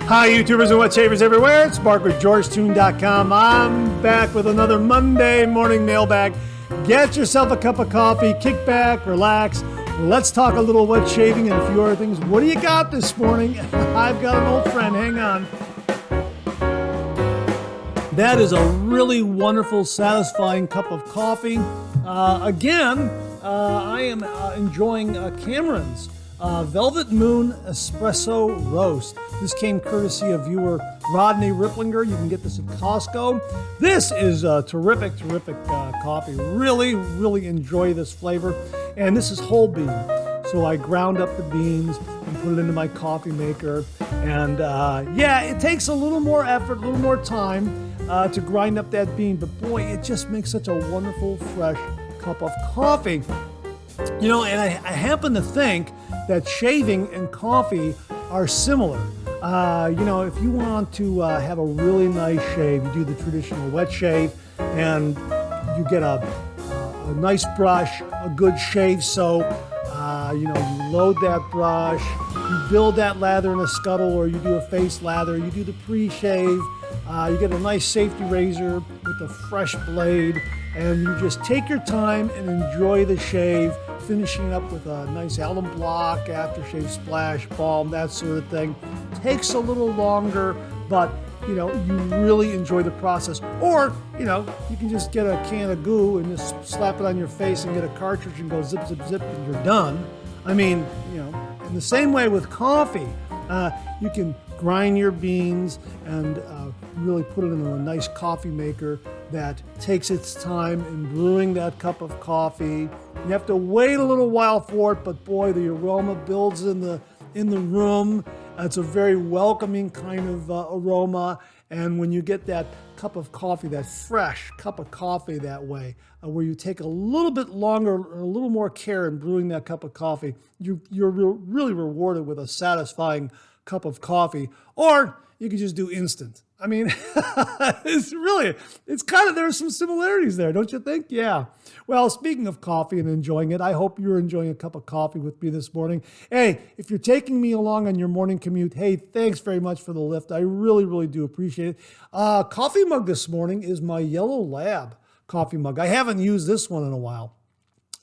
Hi, YouTubers and wet shavers everywhere. It's Mark with GeorgeToon.com. I'm back with another Monday morning mailbag. Get yourself a cup of coffee, kick back, relax. Let's talk a little wet shaving and a few other things. What do you got this morning? I've got an old friend. Hang on. That is a really wonderful, satisfying cup of coffee. I am enjoying Cameron's Velvet Moon Espresso Roast. This came courtesy of viewer Rodney Ripplinger. You can get this at Costco. This is a terrific coffee. Really enjoy this flavor. And this is whole bean. So I ground up the beans and put it into my coffee maker. And it takes a little more effort, a little more time to grind up that bean. But boy, it just makes such a wonderful, fresh cup of coffee. You know, and I happen to think that shaving and coffee are similar. If you want to have a really nice shave, you do the traditional wet shave, and you get a nice brush, a good shave soap. You load that brush, you build that lather in a scuttle, or you do a face lather, you do the pre-shave, you get a nice safety razor with a fresh blade, and you just take your time and enjoy the shave, finishing up with a nice alum block, aftershave splash, balm, that sort of thing. Takes a little longer, but you really enjoy the process. Or, you can just get a can of goo and just slap it on your face and get a cartridge and go zip, zip, zip, and you're done. I mean, in the same way with coffee, you can grind your beans and really put it in a nice coffee maker that takes its time in brewing that cup of coffee. You have to wait a little while for it, but boy, the aroma builds in the room. It's a very welcoming kind of aroma. And when you get that cup of coffee, that fresh cup of coffee that way, where you take a little bit longer, a little more care in brewing that cup of coffee, you're really rewarded with a satisfying cup of coffee. Or you can just do instant. I mean, there's some similarities there, don't you think? Yeah. Well, speaking of coffee and enjoying it, I hope you're enjoying a cup of coffee with me this morning. Hey, if you're taking me along on your morning commute, hey, thanks very much for the lift. I really do appreciate it. Coffee mug this morning is my Yellow Lab coffee mug. I haven't used this one in a while.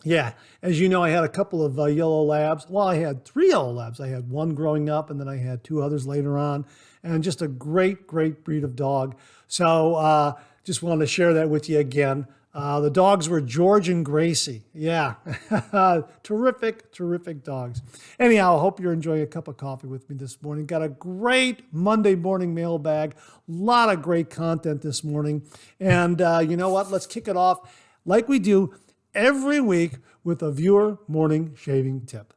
Yeah, as you know, I had a couple of Yellow Labs. Well, I had 3 Yellow Labs. I had one growing up, and then I had 2 others later on, and just a great breed of dog. So just wanted to share that with you again. The dogs were George and Gracie. Yeah, terrific dogs. Anyhow, I hope you're enjoying a cup of coffee with me this morning. Got a great Monday morning mailbag. A lot of great content this morning. And you know what? Let's kick it off like we do every week with a viewer morning shaving tip.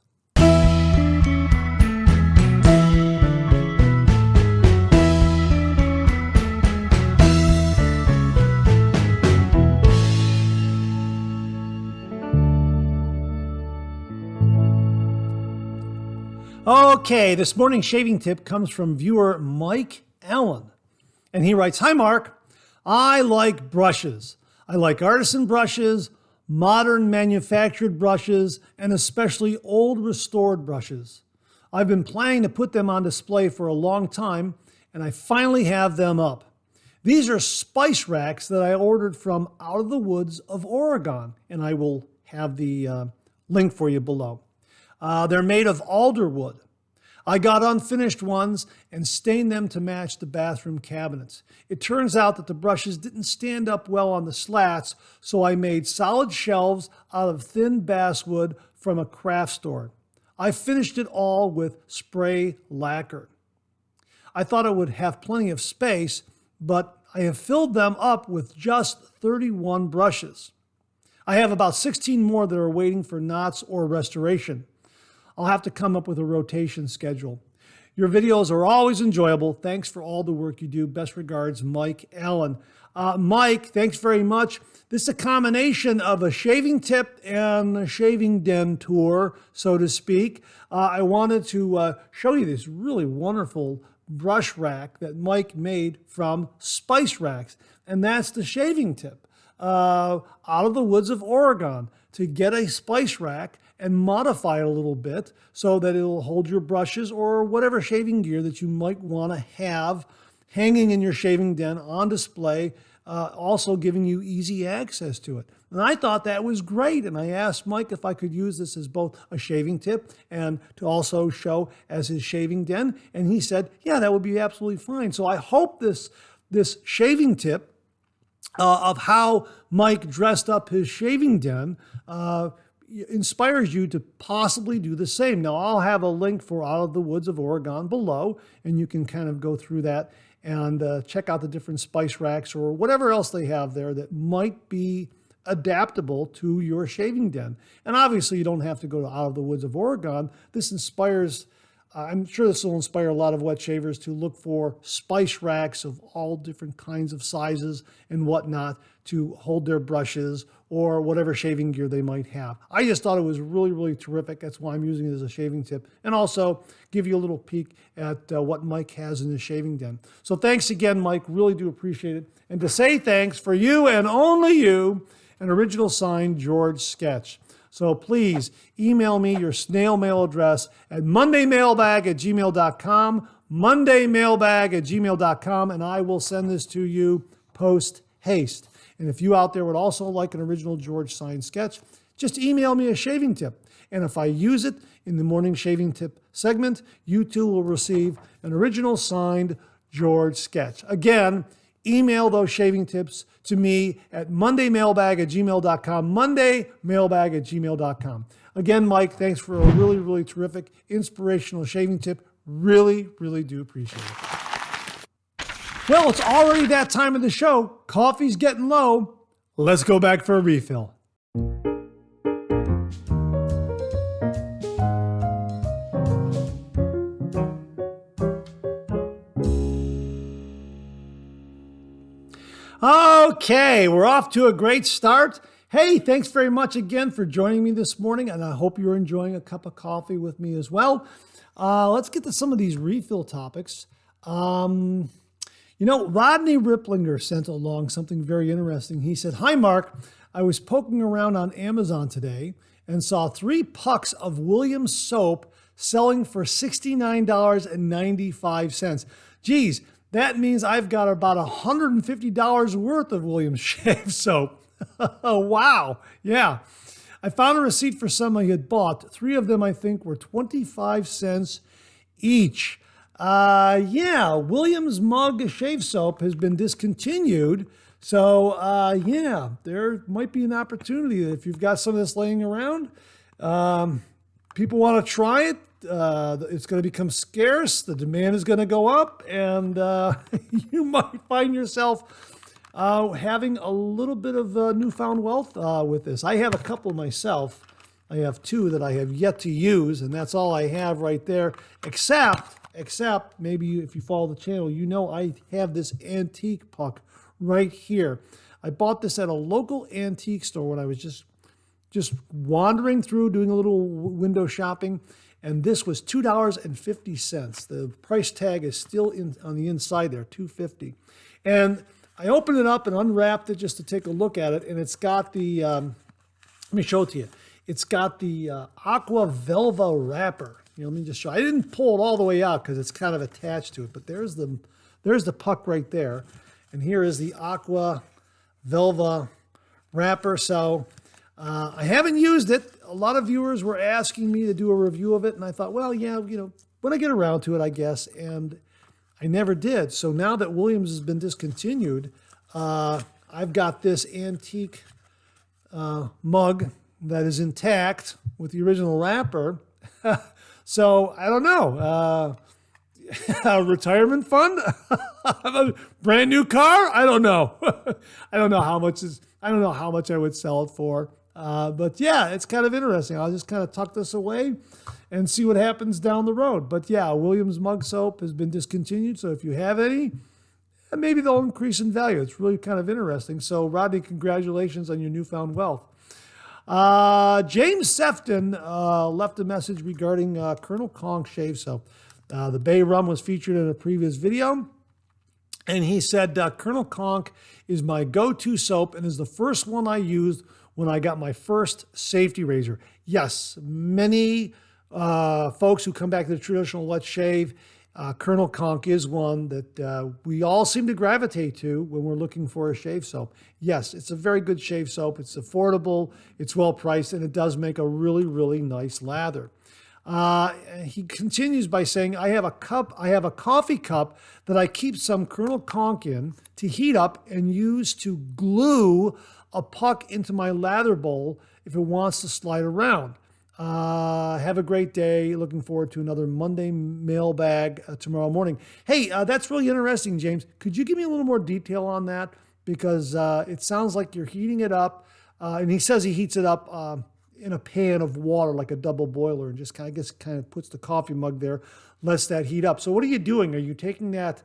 Okay, this morning's shaving tip comes from viewer Mike Allen. And he writes, "Hi Mark, I like brushes. I like artisan brushes, modern manufactured brushes, and especially old restored brushes. I've been planning to put them on display for a long time, and I finally have them up. These are spice racks that I ordered from Out of the Woods of Oregon, and I will have the link for you below. They're made of alder wood. I got unfinished ones and stained them to match the bathroom cabinets. It turns out that the brushes didn't stand up well on the slats, so I made solid shelves out of thin basswood from a craft store. I finished it all with spray lacquer. I thought it would have plenty of space, but I have filled them up with just 31 brushes. I have about 16 more that are waiting for knots or restoration. I'll have to come up with a rotation schedule. Your videos are always enjoyable. Thanks for all the work you do. Best regards, Mike Allen." Mike, thanks very much. This is a combination of a shaving tip and a shaving den tour, so to speak. I wanted to show you this really wonderful brush rack that Mike made from spice racks, and that's the shaving tip. Out of the Woods of Oregon. To get a spice rack and modify it a little bit so that it'll hold your brushes or whatever shaving gear that you might want to have hanging in your shaving den on display, also giving you easy access to it. And I thought that was great. And I asked Mike if I could use this as both a shaving tip and to also show as his shaving den. And he said, yeah, that would be absolutely fine. So I hope this shaving tip of how Mike dressed up his shaving den inspires you to possibly do the same. Now, I'll have a link for Out of the Woods of Oregon below, and you can kind of go through that and check out the different spice racks or whatever else they have there that might be adaptable to your shaving den. And obviously, you don't have to go to Out of the Woods of Oregon. This inspires, I'm sure this will inspire a lot of wet shavers to look for spice racks of all different kinds of sizes and whatnot to hold their brushes or whatever shaving gear they might have. I just thought it was really, really terrific. That's why I'm using it as a shaving tip. And also give you a little peek at what Mike has in his shaving den. So thanks again, Mike. Really do appreciate it. And to say thanks, for you and only you, an original signed George sketch. So please email me your snail mail address at mondaymailbag@gmail.com, mondaymailbag@gmail.com, and I will send this to you post haste. And if you out there would also like an original George signed sketch, just email me a shaving tip. And if I use it in the morning shaving tip segment, you too will receive an original signed George sketch. Again, email those shaving tips to me at mondaymailbag@gmail.com, mondaymailbag@gmail.com. Again, Mike, thanks for a really, really terrific, inspirational shaving tip. Really, really do appreciate it. Well, it's already that time of the show. Coffee's getting low. Let's go back for a refill. Okay, we're off to a great start. Hey, thanks very much again for joining me this morning, and I hope you're enjoying a cup of coffee with me as well. Let's get to some of these refill topics. Rodney Ripplinger sent along something very interesting. He said, "Hi, Mark. I was poking around on Amazon today and saw 3 pucks of Williams soap selling for $69.95. Geez, that means I've got about $150 worth of Williams shave soap." Oh, wow. Yeah. I found a receipt for some I had bought. 3 of them, I think, were 25 cents each. Williams Mug shave soap has been discontinued. So, there might be an opportunity that if you've got some of this laying around, people want to try it. It's going to become scarce. The demand is going to go up, and you might find yourself having a little bit of newfound wealth with this. I have a couple myself. I have 2 that I have yet to use, and that's all I have right there, except maybe if you follow the channel, you know I have this antique puck right here. I bought this at a local antique store when I was just wandering through, doing a little window shopping, and this was $2.50. The price tag is still on the inside there, $2.50. And I opened it up and unwrapped it just to take a look at it, and it's got the, let me show it to you. It's got the Aqua Velva wrapper. Let me just show. I didn't pull it all the way out because it's kind of attached to it, but there's the puck right there, and here is the Aqua Velva wrapper. So I haven't used it. A lot of viewers were asking me to do a review of it, and I thought, well, yeah, when I get around to it, I guess, and I never did. So now that Williams has been discontinued, I've got this antique mug that is intact with the original wrapper. So I don't know. A retirement fund? A brand new car? I don't know. I don't know how much I would sell it for. But yeah, it's kind of interesting. I'll just kind of tuck this away and see what happens down the road. But yeah, Williams Mug Soap has been discontinued. So if you have any, maybe they'll increase in value. It's really kind of interesting. So Rodney, congratulations on your newfound wealth. James Sefton left a message regarding Colonel Kong shave soap. The Bay Rum was featured in a previous video, and he said, Colonel Conk is my go-to soap and is the first one I used when I got my first safety razor. Yes, many folks who come back to the traditional Let's Shave, Colonel Conk is one that we all seem to gravitate to when we're looking for a shave soap. Yes, it's a very good shave soap. It's affordable, it's well priced, and it does make a really, really nice lather. He continues by saying, I have a coffee cup that I keep some Colonel Conk in to heat up and use to glue a puck into my lather bowl if it wants to slide around. Have a great day. Looking forward to another Monday mailbag tomorrow morning. Hey, that's really interesting, James. Could you give me a little more detail on that? Because it sounds like you're heating it up. And he says he heats it up in a pan of water, like a double boiler, and just kind of puts the coffee mug there, lets that heat up. So what are you doing? Are you taking that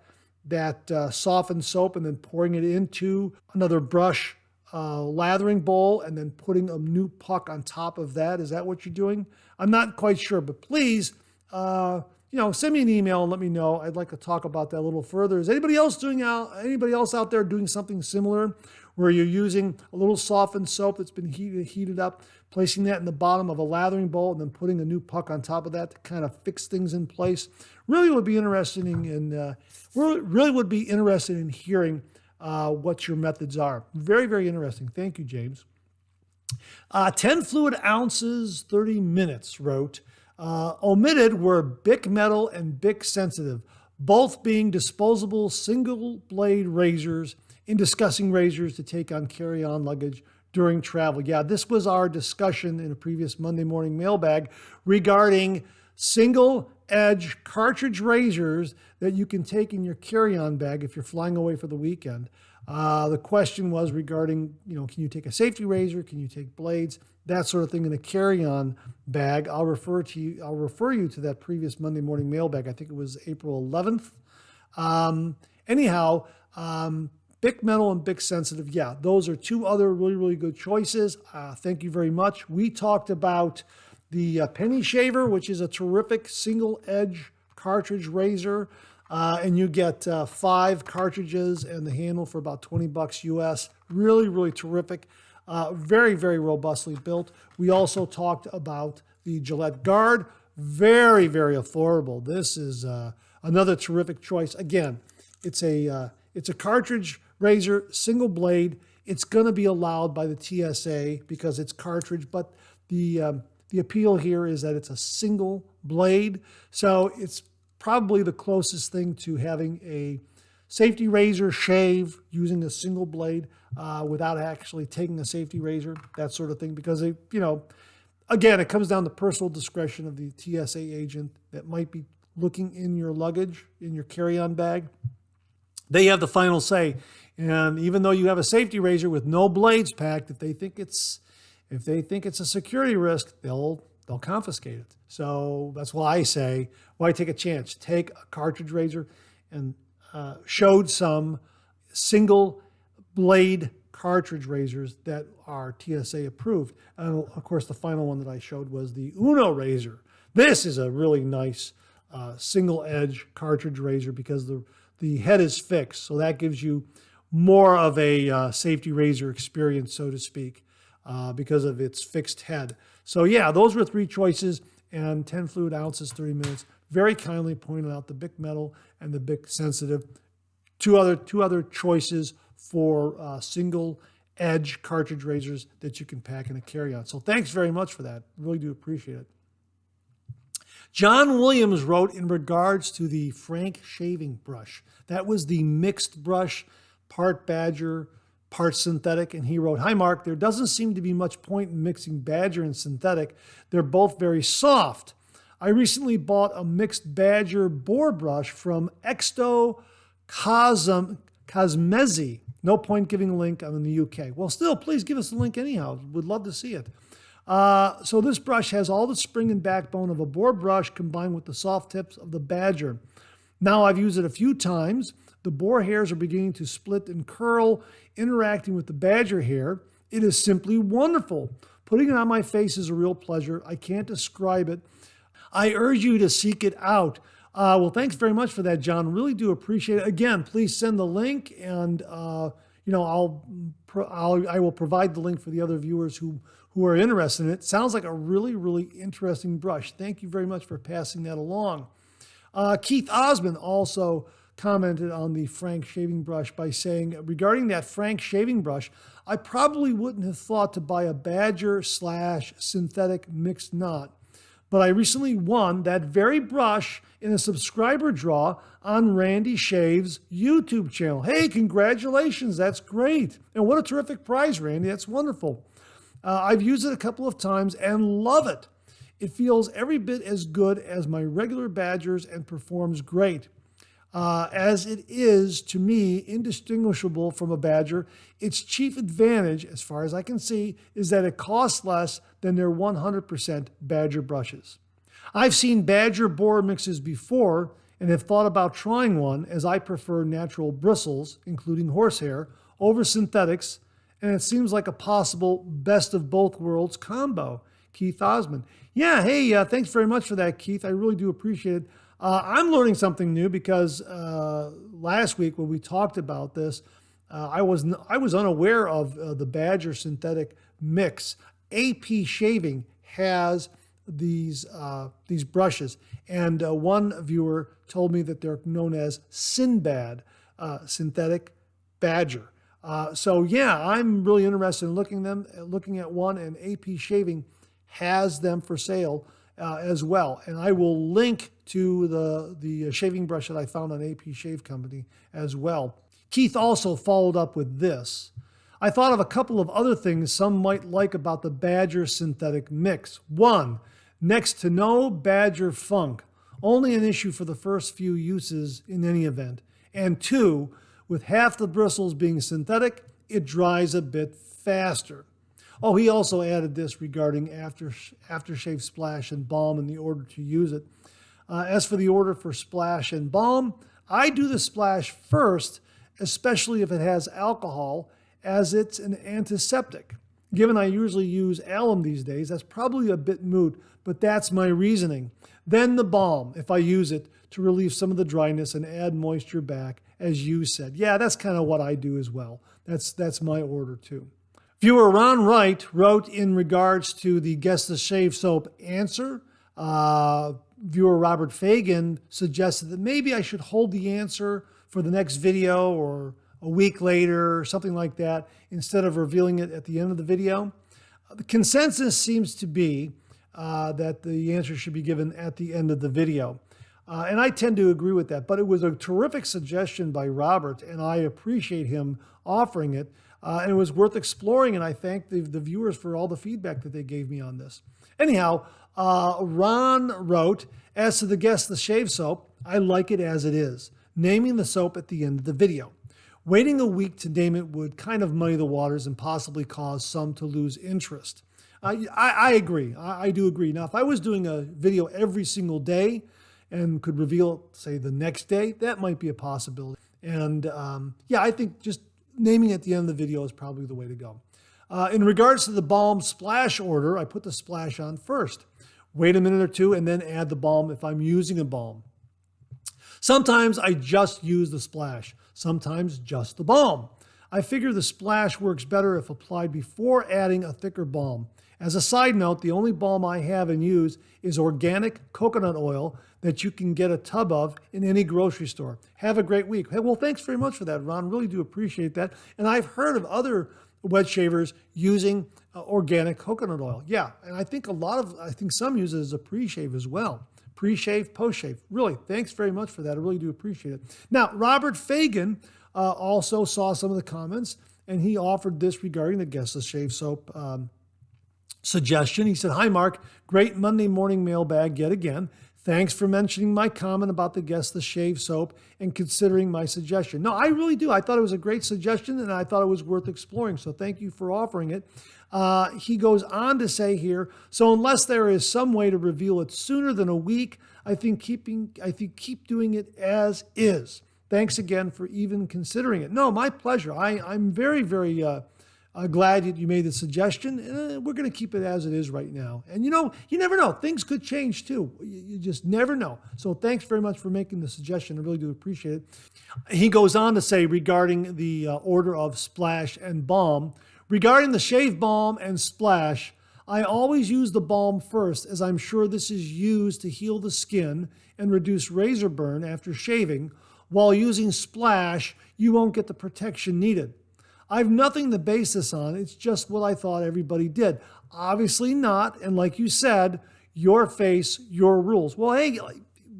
softened soap and then pouring it into another brush lathering bowl and then putting a new puck on top of that? Is that what you're doing? I'm not quite sure, but please, send me an email and let me know. I'd like to talk about that a little further. Is anybody else out there doing something similar, where you're using a little softened soap that's been heated up, placing that in the bottom of a lathering bowl, and then putting a new puck on top of that to kind of fix things in place? Really would be interested in hearing what your methods are. Very, very interesting. Thank you, James. 10 fluid ounces, 30 minutes wrote, omitted were Bic Metal and Bic Sensitive, both being disposable single blade razors in discussing razors to take on carry-on luggage during travel. Yeah, this was our discussion in a previous Monday morning mailbag regarding single edge cartridge razors that you can take in your carry-on bag if you're flying away for the weekend. The question was regarding, can you take a safety razor? Can you take blades? That sort of thing in a carry-on bag. I'll refer you to that previous Monday morning mailbag. I think it was April 11th. Bic Metal and Bic Sensitive. Yeah, those are two other really, really good choices. Thank you very much. We talked about the Penny Shaver, which is a terrific single edge cartridge razor. And you get 5 cartridges and the handle for about $20 US. Really, really terrific. Very, very robustly built. We also talked about the Gillette Guard. Very, very affordable. This is another terrific choice. Again, it's a cartridge razor, single blade. It's going to be allowed by the TSA because it's cartridge, but the appeal here is that it's a single blade. So it's probably the closest thing to having a safety razor shave using a single blade without actually taking a safety razor, that sort of thing. Because, again, it comes down to personal discretion of the TSA agent that might be looking in your luggage, in your carry-on bag. They have the final say. And even though you have a safety razor with no blades packed, if they think it's a security risk, they'll confiscate it. So that's why I say, why take a chance? Take a cartridge razor, and showed some single blade cartridge razors that are TSA approved. And of course, the final one that I showed was the Uno razor. This is a really nice single edge cartridge razor because the head is fixed. So that gives you more of a safety razor experience, so to speak, because of its fixed head. So yeah, those were 3 choices, and 10 fluid ounces, 30 minutes. Very kindly pointed out the Bic Metal and the Bic Sensitive. Two other choices for single edge cartridge razors that you can pack in a carry-on. So thanks very much for that. Really do appreciate it. John Williams wrote in regards to the Frank shaving brush. That was the mixed brush, part Badger, part synthetic. And he wrote, "Hi, Mark. There doesn't seem to be much point in mixing Badger and synthetic. They're both very soft. I recently bought a mixed Badger boar brush from Exto Cosmesi. No point giving a link. I'm in the UK. Well, still, please give us a link anyhow. Would love to see it. So this brush has all the spring and backbone of a boar brush combined with the soft tips of the Badger. Now I've used it a few times. The boar hairs are beginning to split and curl, interacting with the Badger hair. It is simply wonderful. Putting it on my face is a real pleasure. I can't describe it. I urge you to seek it out." Well, thanks very much for that, John. Really do appreciate it. Again, please send the link, and I'll I will provide the link for the other viewers who are interested in it. Sounds like a really, really interesting brush. Thank you very much for passing that along. Keith Osmond also commented on the Frank shaving brush by saying, regarding that Frank shaving brush, I probably wouldn't have thought to buy a Badger / synthetic mixed knot, but I recently won that very brush in a subscriber draw on Randy Shave's YouTube channel. Hey, congratulations. That's great. And what a terrific prize, Randy. That's wonderful. I've used it a couple of times and love it. It feels every bit as good as my regular Badgers and performs great. As it is, to me, indistinguishable from a Badger, its chief advantage, as far as I can see, is that it costs less than their 100% Badger brushes. I've seen Badger boar mixes before and have thought about trying one, as I prefer natural bristles, including horsehair, over synthetics, and it seems like a possible best of both worlds combo. Keith Osmond. Yeah, hey, thanks very much for that, Keith. I really do appreciate it. I'm learning something new because last week when we talked about this, I was unaware of the Badger synthetic mix. AP Shaving has these brushes, and one viewer told me that they're known as Synbad synthetic Badger. So yeah, I'm really interested in looking at one, and AP Shaving has them for sale as well. And I will link to the shaving brush that I found on AP Shave Company as well. Keith also followed up with this. I thought of a couple of other things some might like about the Badger synthetic mix. 1, next to no Badger funk, only an issue for the first few uses in any event. And 2, with half the bristles being synthetic, it dries a bit faster. Oh, he also added this regarding aftershave splash and balm and the order to use it. As for the order for splash and balm, I do the splash first, especially if it has alcohol, as it's an antiseptic. Given I usually use alum these days, that's probably a bit moot, but that's my reasoning. Then the balm, if I use it to relieve some of the dryness and add moisture back, as you said. Yeah, that's kind of what I do as well. That's my order too. Viewer Ron Wright wrote in regards to the Guess the Shave Soap answer. Viewer Robert Fagan suggested that maybe I should hold the answer for the next video or a week later or something like that instead of revealing it at the end of the video. The consensus seems to be that the answer should be given at the end of the video. And I tend to agree with that, but it was a terrific suggestion by Robert, and I appreciate him offering it. And it was worth exploring, and I thank the viewers for all the feedback that they gave me on this. Anyhow, Ron wrote, as to the Guess the Shave Soap, I like it as it is, naming the soap at the end of the video. Waiting a week to name it would kind of muddy the waters and possibly cause some to lose interest. I agree. I do agree. Now, if I was doing a video every single day and could reveal, say, the next day, that might be a possibility. And yeah, I think just naming at the end of the video is probably the way to go. In regards to the balm splash order, I put the splash on first. Wait a minute or two and then add the balm if I'm using a balm. Sometimes I just use the splash, sometimes just the balm. I figure the splash works better if applied before adding a thicker balm. As a side note, the only balm I have and use is organic coconut oil that you can get a tub of in any grocery store. Have a great week. Hey, well, thanks very much for that, Ron. Really do appreciate that. And I've heard of other wet shavers using organic coconut oil. Yeah, and I think some use it as a pre-shave as well. Pre-shave, post-shave. Really, thanks very much for that. I really do appreciate it. Now, Robert Fagan also saw some of the comments, and he offered this regarding the Guess the Shave Soap suggestion. He said, "Hi, Mark. Great Monday morning mailbag yet again. Thanks for mentioning my comment about the Guess the Shave Soap and considering my suggestion." No, I really do. I thought it was a great suggestion, and I thought it was worth exploring. So thank you for offering it. He goes on to say here, so unless there is some way to reveal it sooner than a week, I think keep doing it as is. Thanks again for even considering it. No, my pleasure. I'm very, very Glad you made the suggestion. We're going to keep it as it is right now. And you never know. Things could change too. You just never know. So thanks very much for making the suggestion. I really do appreciate it. He goes on to say regarding the order of splash and balm, regarding the shave balm and splash, I always use the balm first, as I'm sure this is used to heal the skin and reduce razor burn after shaving. While using splash, you won't get the protection needed. I've nothing to base this on. It's just what I thought everybody did. Obviously not. And like you said, your face, your rules. Well, hey,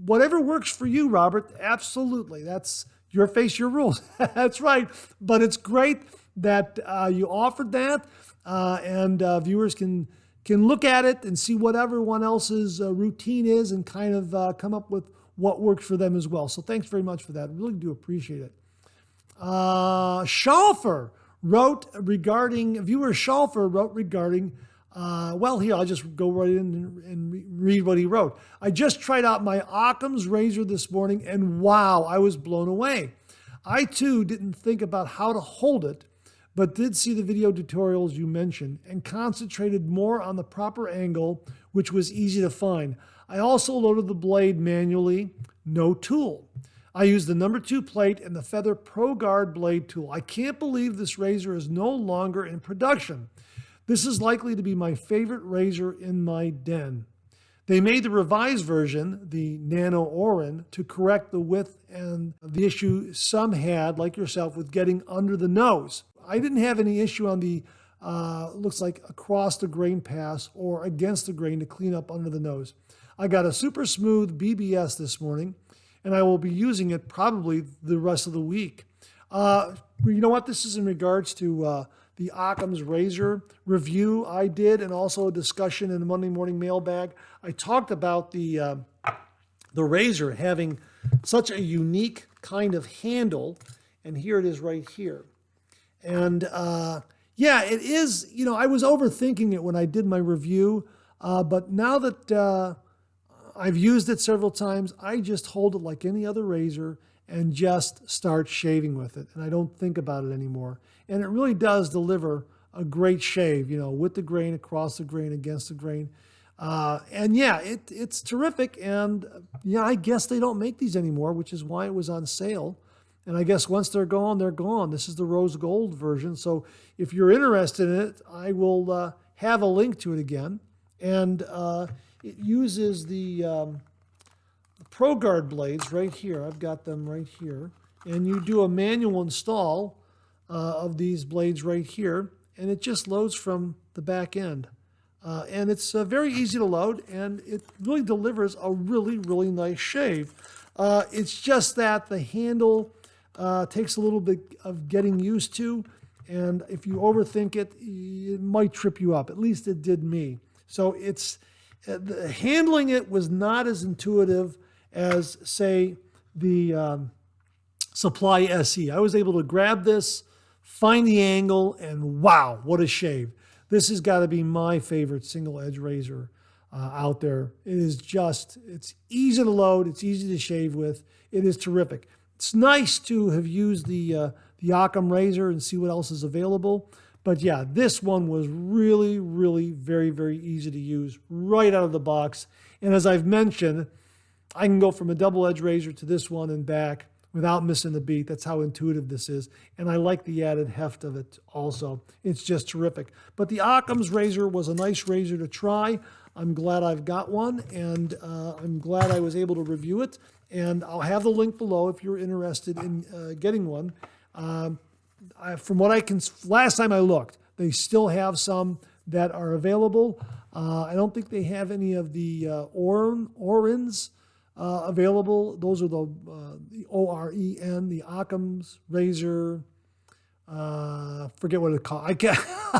whatever works for you, Robert, absolutely. That's your face, your rules. That's right. But it's great that you offered that, and viewers can look at it and see what everyone else's routine is and kind of come up with what works for them as well. So thanks very much for that. I really do appreciate it. Schalfer wrote regarding, viewer Schalfer wrote regarding, here, I'll just go right in and read what he wrote. I just tried out my Occam's razor this morning, and wow, I was blown away. I too didn't think about how to hold it, but did see the video tutorials you mentioned and concentrated more on the proper angle, which was easy to find. I also loaded the blade manually, no tool. I used the number 2 plate and the Feather Pro Guard blade tool. I can't believe this razor is no longer in production. This is likely to be my favorite razor in my den. They made the revised version, the Nano Orin, to correct the width and the issue some had, like yourself, with getting under the nose. I didn't have any issue on the, looks like across the grain pass or against the grain to clean up under the nose. I got a super smooth BBS this morning, and I will be using it probably the rest of the week. You know what? This is in regards to the Occam's razor review I did, and also a discussion in the Monday morning mailbag. I talked about the razor having such a unique kind of handle, and here it is right here. And yeah, it is, I was overthinking it when I did my review, but now that I've used it several times, I just hold it like any other razor and just start shaving with it. And I don't think about it anymore. And it really does deliver a great shave, with the grain, across the grain, against the grain. And yeah, it's terrific. And yeah, I guess they don't make these anymore, which is why it was on sale. And I guess once they're gone, they're gone. This is the rose gold version. So if you're interested in it, I will have a link to it again. And it uses the Pro Guard blades right here. I've got them right here. And you do a manual install of these blades right here, and it just loads from the back end. And it's very easy to load, and it really delivers a really, really nice shave. It's just that the handle takes a little bit of getting used to, and if you overthink it, it might trip you up. At least it did me. So handling it was not as intuitive as, say, the Supply SE. I was able to grab this, find the angle, and wow, what a shave. This has got to be my favorite single edge razor out there. It is it's easy to load, it's easy to shave with, it is terrific. It's nice to have used the Occam razor and see what else is available. But yeah, this one was really, really very, very easy to use right out of the box. And as I've mentioned, I can go from a double edge razor to this one and back without missing a beat. That's how intuitive this is. And I like the added heft of it also. It's just terrific. But the Occam's razor was a nice razor to try. I'm glad I've got one, and I'm glad I was able to review it. And I'll have the link below if you're interested in getting one. From what I can, last time I looked, they still have some that are available. I don't think they have any of the Orins available. Those are the OREN, the Occam's razor. Forget what it's called.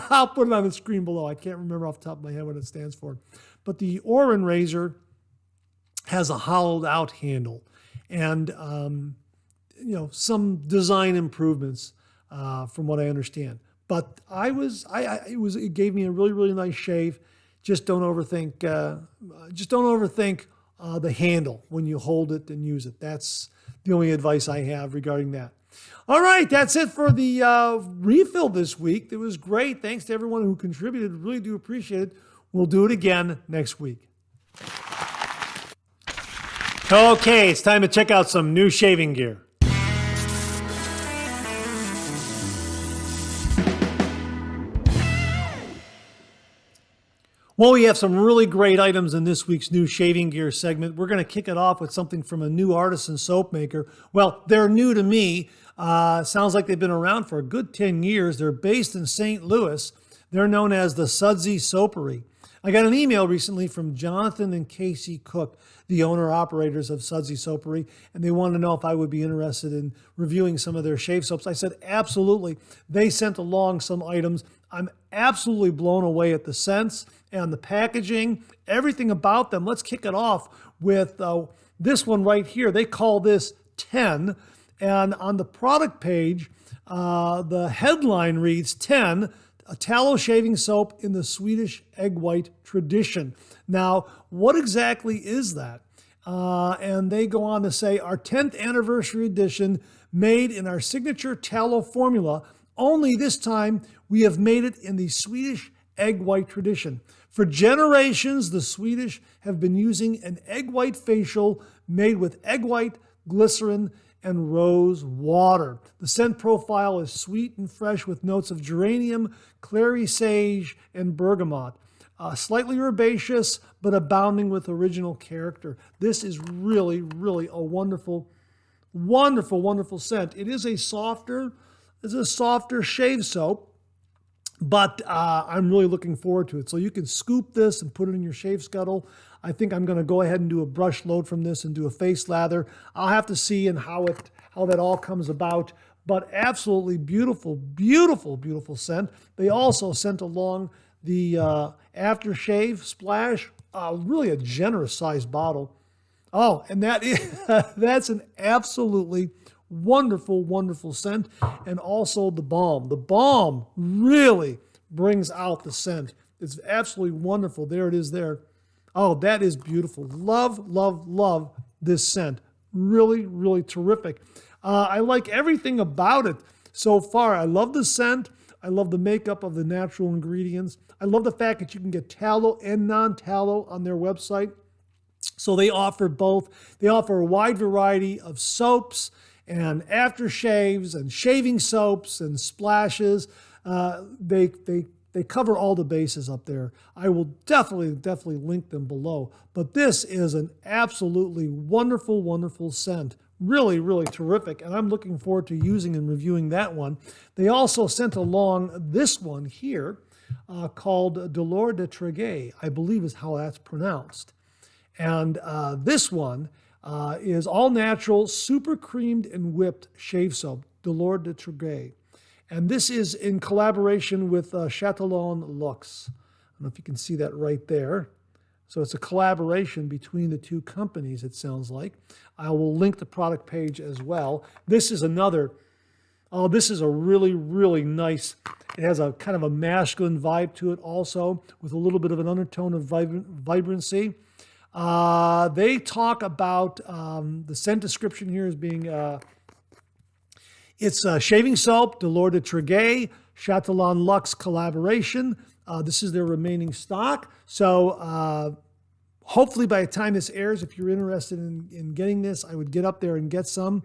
I'll put it on the screen below. I can't remember off the top of my head what it stands for. But the Orin razor has a hollowed out handle, and some design improvements from what I understand. But it gave me a really, really nice shave. Just don't overthink. the handle when you hold it and use it. That's the only advice I have regarding that. All right, that's it for the refill this week. It was great. Thanks to everyone who contributed. Really do appreciate it. We'll do it again next week. Okay, it's time to check out some new shaving gear. Well, we have some really great items in this week's new shaving gear segment. We're going to kick it off with something from a new artisan soap maker. Well, they're new to me. Sounds like they've been around for a good 10 years. They're based in St. Louis. They're known as the Sudsy Soapery. I got an email recently from Jonathan and Casey Cook, the owner-operators of Sudsy Soapery, and they wanted to know if I would be interested in reviewing some of their shave soaps. I said, absolutely. They sent along some items. I'm absolutely blown away at the scents and the packaging, everything about them. Let's kick it off with this one right here. They call this 10, and on the product page, the headline reads 10, a tallow shaving soap in the Swedish egg white tradition. Now, what exactly is that? And they go on to say, our 10th anniversary edition made in our signature tallow formula, only this time we have made it in the Swedish egg white tradition. For generations, the Swedish have been using an egg white facial made with egg white, glycerin, and rose water. The scent profile is sweet and fresh with notes of geranium, clary sage, and bergamot. Slightly herbaceous, but abounding with original character. This is really, really a wonderful, wonderful, wonderful scent. It is a softer shave soap, but I'm really looking forward to it. So you can scoop this and put it in your shave scuttle. I think I'm going to go ahead and do a brush load from this and do a face lather. I'll have to see and how that all comes about. But absolutely beautiful, beautiful, beautiful scent. They also sent along the aftershave splash, really a generous sized bottle. Oh, and that's an absolutely wonderful, wonderful scent. And also the balm. The balm really brings out the scent. It's absolutely wonderful. There it is there. Oh, that is beautiful. Love, love, love this scent. Really, really terrific. I like everything about it so far. I love the scent. I love the makeup of the natural ingredients. I love the fact that you can get tallow and non-tallow on their website. So they offer both. They offer a wide variety of soaps and aftershaves and shaving soaps and splashes. They cover all the bases up there. I will definitely link them below. But this is an absolutely wonderful, wonderful scent. Really, really terrific. And I'm looking forward to using and reviewing that one. They also sent along this one here called Dolor de Treguet, I believe is how that's pronounced. And this one is all natural, super creamed and whipped shave soap, Dolor de Treguet. And this is in collaboration with Chatillon Luxe. I don't know if you can see that right there. So it's a collaboration between the two companies, it sounds like. I will link the product page as well. This is this is a really, really nice, it has a kind of a masculine vibe to it also, with a little bit of an undertone of vibrancy. They talk about the scent description here as being, it's shaving soap, Dolor de Treguet, Chatillon Luxe collaboration. This is their remaining stock. So hopefully by the time this airs, if you're interested in getting this, I would get up there and get some.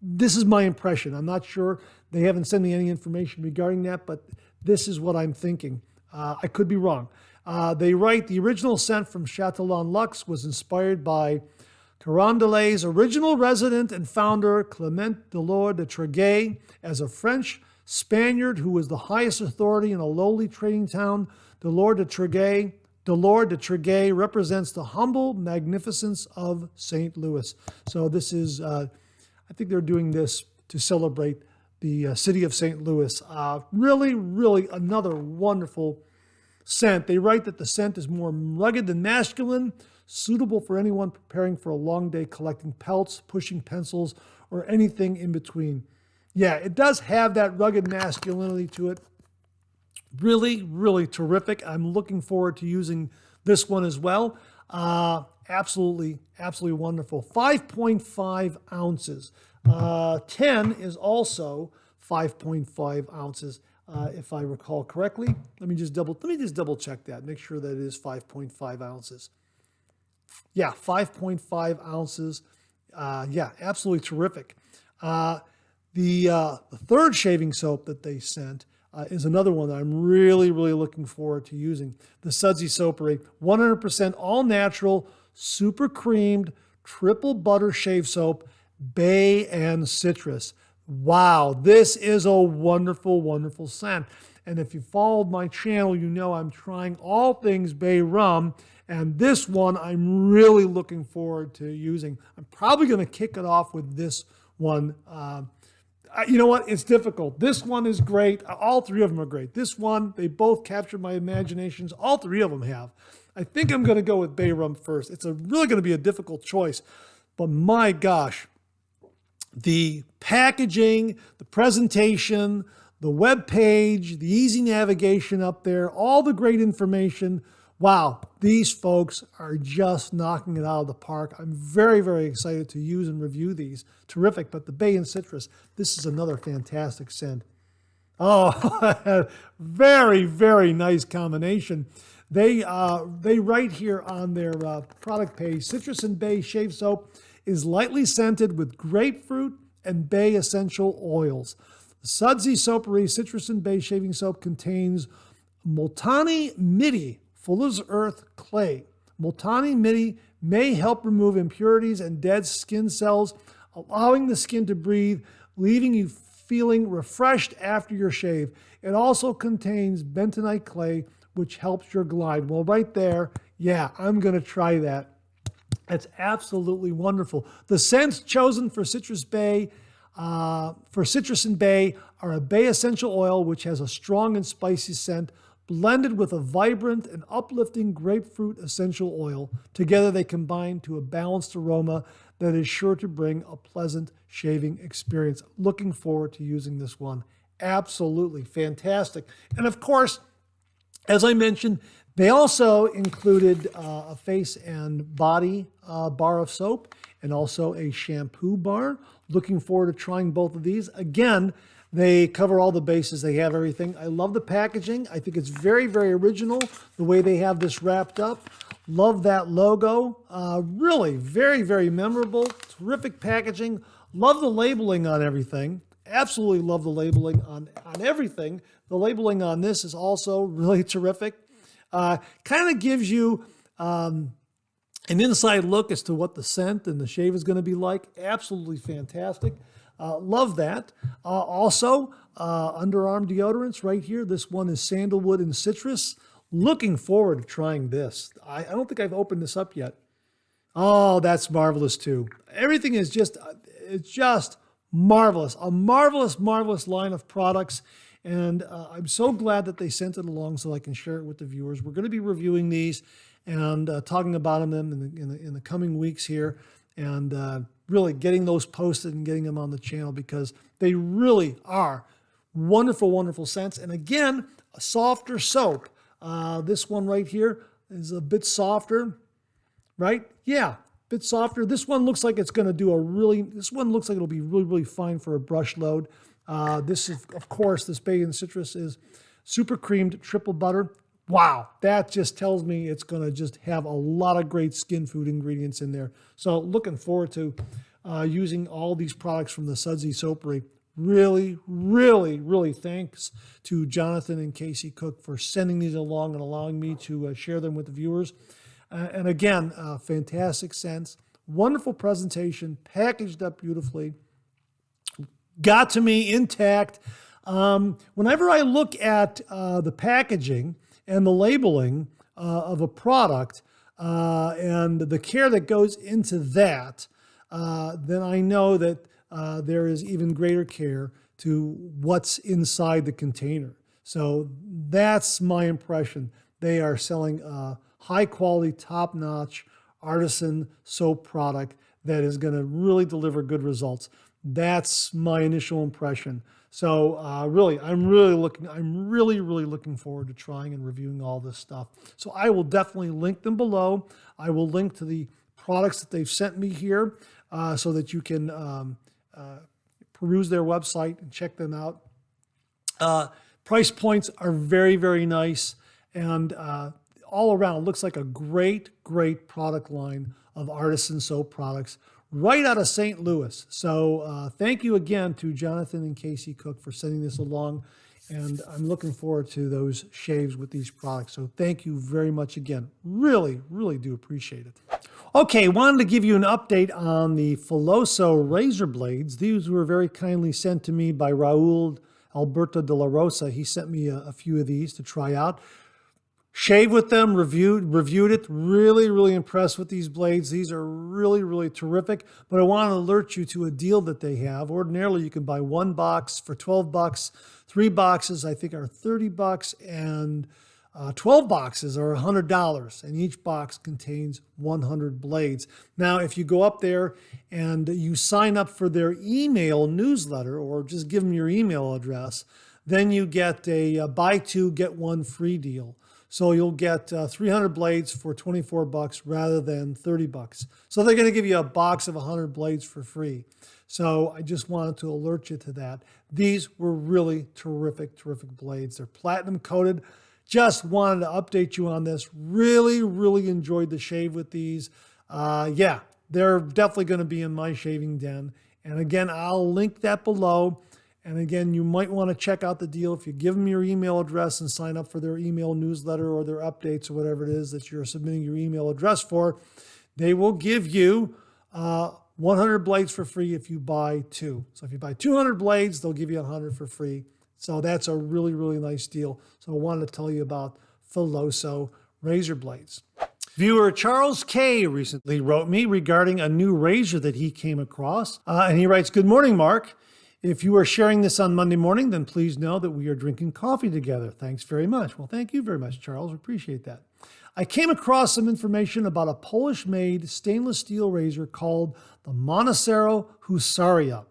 This is my impression. I'm not sure. They haven't sent me any information regarding that, but this is what I'm thinking. I could be wrong. They write, the original scent from Chatillon Luxe was inspired by Carondelet's original resident and founder, Clement Dolor de Treguet, as a French Spaniard who was the highest authority in a lowly trading town. Dolor de Treguet represents the humble magnificence of St. Louis. So this is, I think they're doing this to celebrate the city of St. Louis. Really, really another wonderful scent. They write that the scent is more rugged than masculine, suitable for anyone preparing for a long day collecting pelts, pushing pencils, or anything in between. Yeah, it does have that rugged masculinity to it. Really, really terrific. I'm looking forward to using this one as well. absolutely, absolutely wonderful. 5.5 ounces. 10 is also 5.5 ounces, if I recall correctly. Let me just double check that. Make sure that it is 5.5 ounces. Yeah, 5.5 ounces. Yeah, absolutely terrific. The third shaving soap that they sent is another one that I'm really, really looking forward to using. The Sudsy Soapery, 100% all natural, super creamed, triple butter shave soap, bay and citrus. Wow, this is a wonderful, wonderful scent. And if you followed my channel, you know I'm trying all things bay rum. And this one I'm really looking forward to using. I'm probably going to kick it off with this one. You know what? It's difficult. This one is great. All three of them are great. This one, they both captured my imaginations. All three of them have. I think I'm going to go with bay rum first. It's really going to be a difficult choice. But my gosh, the packaging, the presentation, the web page, the easy navigation up there, all the great information. Wow, these folks are just knocking it out of the park. I'm very, very excited to use and review these. Terrific, but the bay and citrus, this is another fantastic scent. Oh, very, very nice combination. They write here on their product page, citrus and bay shave soap is lightly scented with grapefruit and bay essential oils. The Sudsy Soapery citrus and bay shaving soap contains Multani Midi, Fuller's Earth clay. Multani Midi may help remove impurities and dead skin cells, allowing the skin to breathe, leaving you feeling refreshed after your shave. It also contains bentonite clay, which helps your glide. Well, right there, yeah, I'm going to try that. It's absolutely wonderful. The scents chosen for citrus and bay are a bay essential oil, which has a strong and spicy scent, blended with a vibrant and uplifting grapefruit essential oil. Together they combine to a balanced aroma that is sure to bring a pleasant shaving experience. Looking forward to using this one. Absolutely fantastic. And of course, as I mentioned, they also included a face and body bar of soap and also a shampoo bar. Looking forward to trying both of these. Again, they cover all the bases. They have everything. I love the packaging. I think it's very, very original, the way they have this wrapped up. Love that logo. Really very, very memorable. Terrific packaging. Love the labeling on everything. Absolutely love the labeling on everything. The labeling on this is also really terrific. Kind of gives you an inside look as to what the scent and the shave is going to be like. Absolutely fantastic. Love that. Also, underarm deodorants right here. This one is sandalwood and citrus. Looking forward to trying this. I don't think I've opened this up yet. Oh, that's marvelous too. Everything is it's just marvelous. A marvelous, marvelous line of products. And I'm so glad that they sent it along so I can share it with the viewers. We're going to be reviewing these and talking about them in the coming weeks here. And really getting those posted and getting them on the channel because they really are wonderful, wonderful scents. And again, a softer soap. This one right here is a bit softer, right? Yeah, a bit softer. This one looks like it's going to do this one looks like it'll be really, really fine for a brush load. This is, of course, this bay and citrus is super creamed triple butter. Wow, that just tells me it's going to just have a lot of great skin food ingredients in there. So looking forward to using all these products from the Sudsy Soapery. Really, really, really thanks to Jonathan and Casey Cook for sending these along and allowing me to share them with the viewers. And again, fantastic scents, wonderful presentation, packaged up beautifully, got to me intact. Whenever I look at the packaging and the labeling of a product and the care that goes into that, then I know that there is even greater care to what's inside the container. So that's my impression. They are selling a high quality, top-notch artisan soap product that is going to really deliver good results. That's my initial impression. So I'm really looking forward to trying and reviewing all this stuff. So I will definitely link them below. I will link to the products that they've sent me here so that you can peruse their website and check them out. Price points are very, very nice. And all around, looks like a great product line of artisan soap products right out of St. Louis. So thank you again to Jonathan and Casey Cook for sending this along. And I'm looking forward to those shaves with these products. So thank you very much again. Really do appreciate it. Okay, wanted to give you an update on the Filoso razor blades. These were very kindly sent to me by Raul Alberto de la Rosa. He sent me a few of these to try out. Shaved with them, reviewed it. Really impressed with these blades. These are really terrific. But I want to alert you to a deal that they have. Ordinarily, you can buy one box for $12. 3 boxes, I think, are $30, and 12 boxes are $100, and each box contains 100 blades. Now, if you go up there and you sign up for their email newsletter, or just give them your email address, then you get a buy 2, get 1 free deal. So you'll get 300 blades for $24 rather than $30. So they're going to give you a box of 100 blades for free. So I just wanted to alert you to that. These were really terrific blades. They're platinum coated. Just wanted to update you on this. Really enjoyed the shave with these. Yeah, they're definitely going to be in my shaving den. And again, I'll link that below. And again, you might want to check out the deal. If you give them your email address and sign up for their email newsletter or their updates or whatever it is that you're submitting your email address for, they will give you 100 blades for free if you buy 2. So if you buy 200 blades, they'll give you 100 for free. So that's a really nice deal. So I wanted to tell you about Filoso razor blades. Viewer Charles K. recently wrote me regarding a new razor that he came across. And he writes, "Good morning, Mark. If you are sharing this on Monday morning, then please know that we are drinking coffee together. Thanks very much." Well, thank you very much, Charles. Appreciate that. I came across some information about a Polish-made stainless steel razor called the MONOCERO Husaria.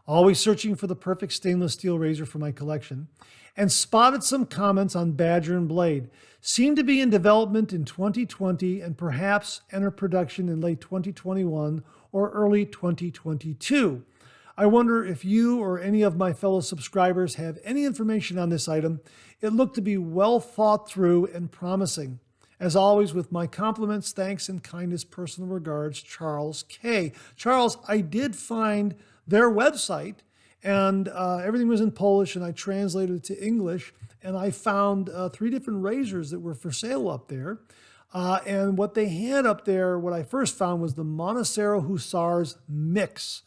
Always searching for the perfect stainless steel razor for my collection, and spotted some comments on Badger and Blade. Seemed to be in development in 2020 and perhaps enter production in late 2021 or early 2022. I wonder if you or any of my fellow subscribers have any information on this item. It looked to be well thought through and promising. As always, with my compliments, thanks, and kindest personal regards, Charles K. Charles, I did find their website, and everything was in Polish, and I translated it to English, and I found 3 different razors that were for sale up there. And what they had up there, what I first found was the MONOCERO Husars Mix.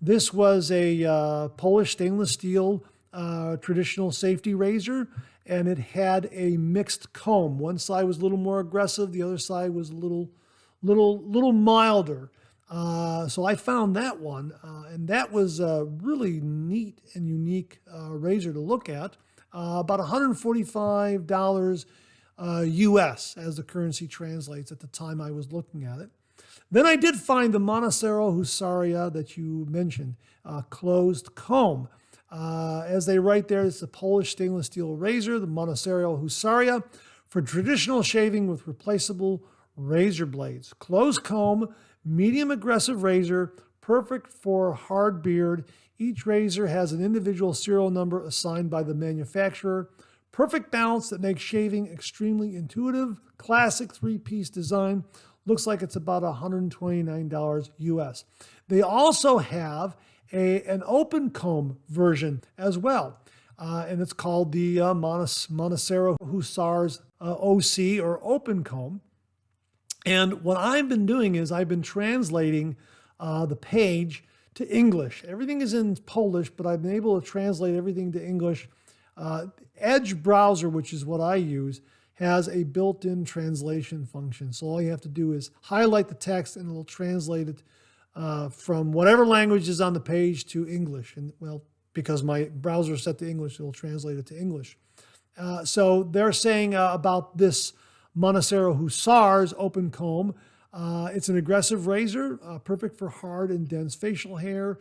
This was a Polish stainless steel traditional safety razor, and it had a mixed comb. One side was a little more aggressive, the other side was a little milder. So I found that one, and that was a really neat and unique razor to look at. About $145 US as the currency translates at the time I was looking at it. Then I did find the MONOCERO Husaria that you mentioned, closed comb. As they write there, it's a Polish stainless steel razor, the MONOCERO Husaria, for traditional shaving with replaceable razor blades. Closed comb, medium aggressive razor, perfect for hard beard. Each razor has an individual serial number assigned by the manufacturer. Perfect balance that makes shaving extremely intuitive. Classic 3-piece design. Looks like it's about $129 US. They also have an open comb version as well. And it's called the MONOCERO Husars OC, or open comb. And what I've been doing is I've been translating the page to English. Everything is in Polish, but I've been able to translate everything to English. Edge browser, which is what I use, has a built-in translation function. So all you have to do is highlight the text and it'll translate it from whatever language is on the page to English. And well, because my browser is set to English, it'll translate it to English. So they're saying about this MONOCERO Husars open comb, It's an aggressive razor, perfect for hard and dense facial hair.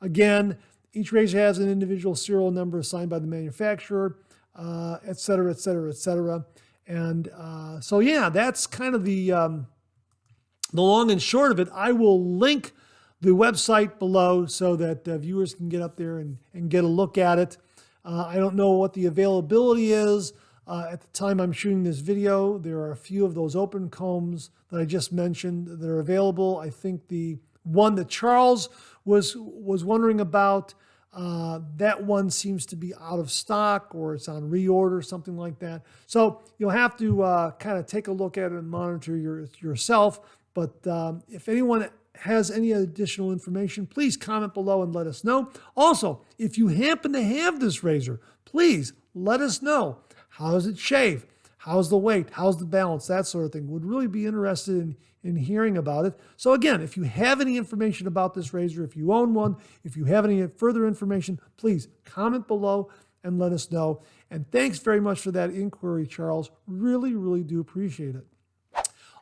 Again, each razor has an individual serial number assigned by the manufacturer, et cetera, et cetera, et cetera. And so, yeah, that's kind of the long and short of it. I will link the website below so that viewers can get up there and get a look at it. I don't know what the availability is. At the time I'm shooting this video, there are a few of those open combs that I just mentioned that are available. I think the one that Charles was wondering about, that one seems to be out of stock, or it's on reorder, something like that. So you'll have to kind of take a look at it and monitor yourself. But if anyone has any additional information, please comment below and let us know. Also, if you happen to have this razor, please let us know. How does it shave? How's the weight? How's the balance? That sort of thing. Would really be interested in hearing about it. So again, if you have any information about this razor, if you own one, if you have any further information, please comment below and let us know. And thanks very much for that inquiry, Charles. Really, really do appreciate it.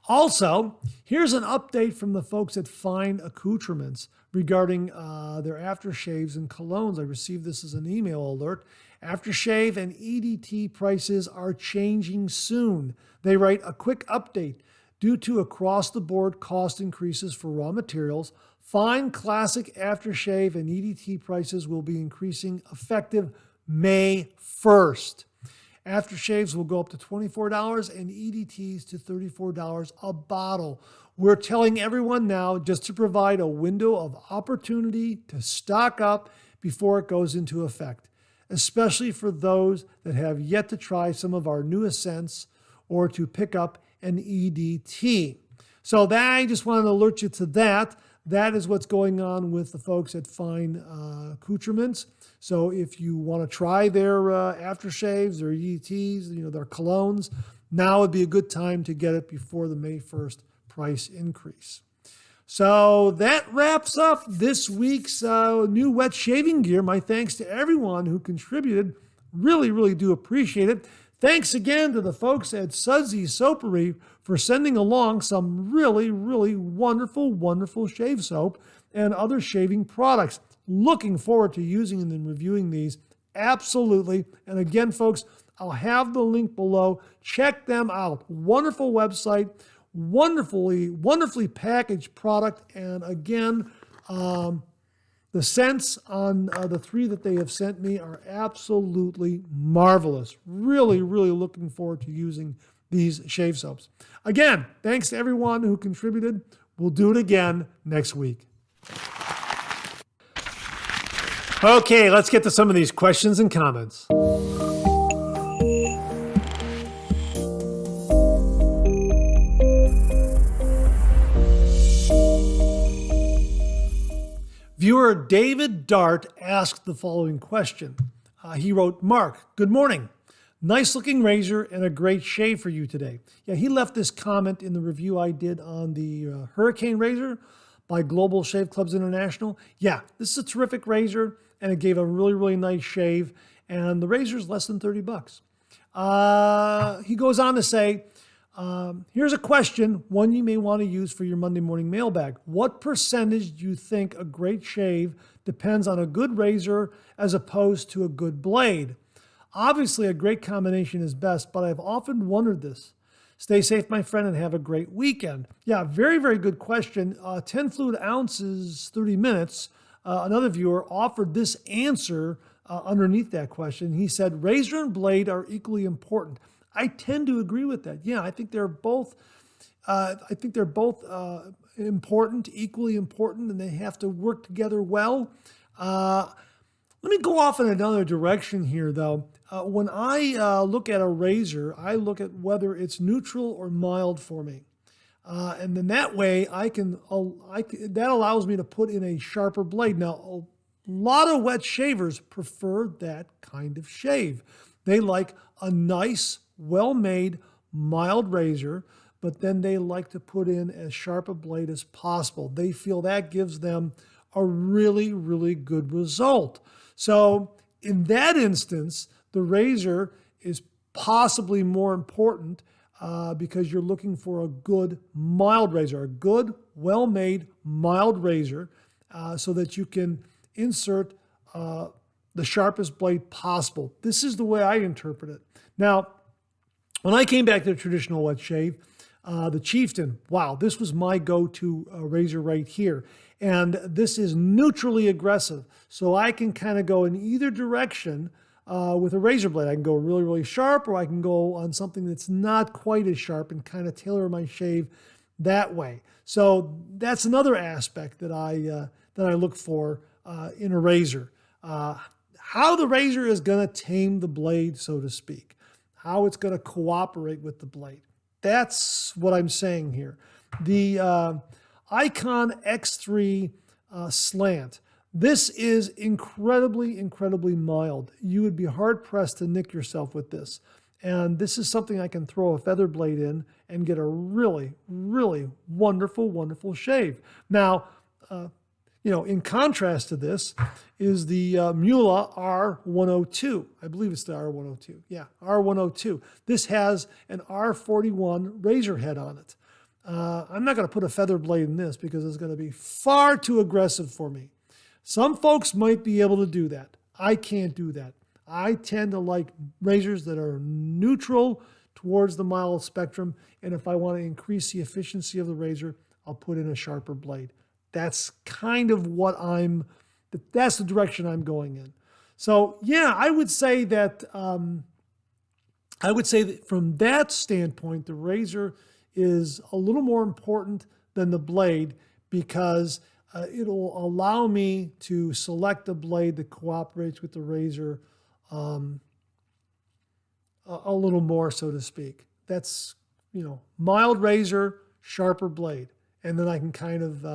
Also, here's an update from the folks at Fine Accoutrements regarding their aftershaves and colognes. I received this as an email alert. Aftershave and EDT prices are changing soon. They write, a quick update. Due to across-the-board cost increases for raw materials, Fine Classic Aftershave and EDT prices will be increasing effective May 1st. Aftershaves will go up to $24 and EDTs to $34 a bottle. We're telling everyone now just to provide a window of opportunity to stock up before it goes into effect, especially for those that have yet to try some of our newest scents or to pick up an EDT. So that, I just wanted to alert you to that. That is what's going on with the folks at Fine Accoutrements. So if you want to try their aftershaves, their EDTs, their colognes, now would be a good time to get it before the May 1st price increase. So that wraps up this week's new wet shaving gear. My thanks to everyone who contributed. Really, really do appreciate it. Thanks again to the folks at Sudsy Soapery for sending along some really, really wonderful, wonderful shave soap and other shaving products. Looking forward to using and reviewing these. Absolutely. And again, folks, I'll have the link below. Check them out. Wonderful website. Wonderfully packaged product. And again, the scents on the three that they have sent me are absolutely marvelous. Really, really looking forward to using these shave soaps. Again, thanks to everyone who contributed. We'll do it again next week. Okay, let's get to some of these questions and comments. Viewer David Dart asked the following question. He wrote, Mark, good morning. Nice looking razor and a great shave for you today. Yeah, he left this comment in the review I did on the Hurricane razor by Global Shave Clubs International. Yeah, this is a terrific razor and it gave a really, really nice shave. And the razor is less than $30. He goes on to say, here's a question, one you may want to use for your Monday morning mailbag. What percentage do you think a great shave depends on a good razor as opposed to a good blade? Obviously, a great combination is best, but I've often wondered this. Stay safe, my friend, and have a great weekend. Yeah, very, very good question. 10 fluid ounces, 30 minutes. Another viewer offered this answer underneath that question. He said, razor and blade are equally important. I tend to agree with that. Yeah, I think they're both. Important, equally important, and they have to work together well. Let me go off in another direction here, though. When I look at a razor, I look at whether it's neutral or mild for me, and then that way that allows me to put in a sharper blade. Now, a lot of wet shavers prefer that kind of shave. They like a nice, well-made, mild razor, but then they like to put in as sharp a blade as possible. They feel that gives them a really, really good result. So in that instance, the razor is possibly more important because you're looking for a good mild razor, a good, well-made mild razor, so that you can insert the sharpest blade possible. This is the way I interpret it. Now, when I came back to the traditional wet shave, the Chieftain, wow, this was my go-to razor right here. And this is neutrally aggressive, so I can kind of go in either direction with a razor blade. I can go really, really sharp, or I can go on something that's not quite as sharp and kind of tailor my shave that way. So that's another aspect that I look for in a razor. How the razor is going to tame the blade, so to speak. How it's going to cooperate with the blade. That's what I'm saying here. The Icon X3 slant. This is incredibly, incredibly mild. You would be hard-pressed to nick yourself with this. And this is something I can throw a feather blade in and get a really, really wonderful, wonderful shave. Now, in contrast to this is the Mula R102. I believe it's the R102. Yeah, R102. This has an R41 razor head on it. I'm not going to put a feather blade in this because it's going to be far too aggressive for me. Some folks might be able to do that. I can't do that. I tend to like razors that are neutral towards the mild spectrum, and if I want to increase the efficiency of the razor, I'll put in a sharper blade. That's kind of that's the direction I'm going in. So yeah, I would say that from that standpoint, the razor is a little more important than the blade because it'll allow me to select a blade that cooperates with the razor a little more, so to speak. That's, mild razor, sharper blade. And then I can kind of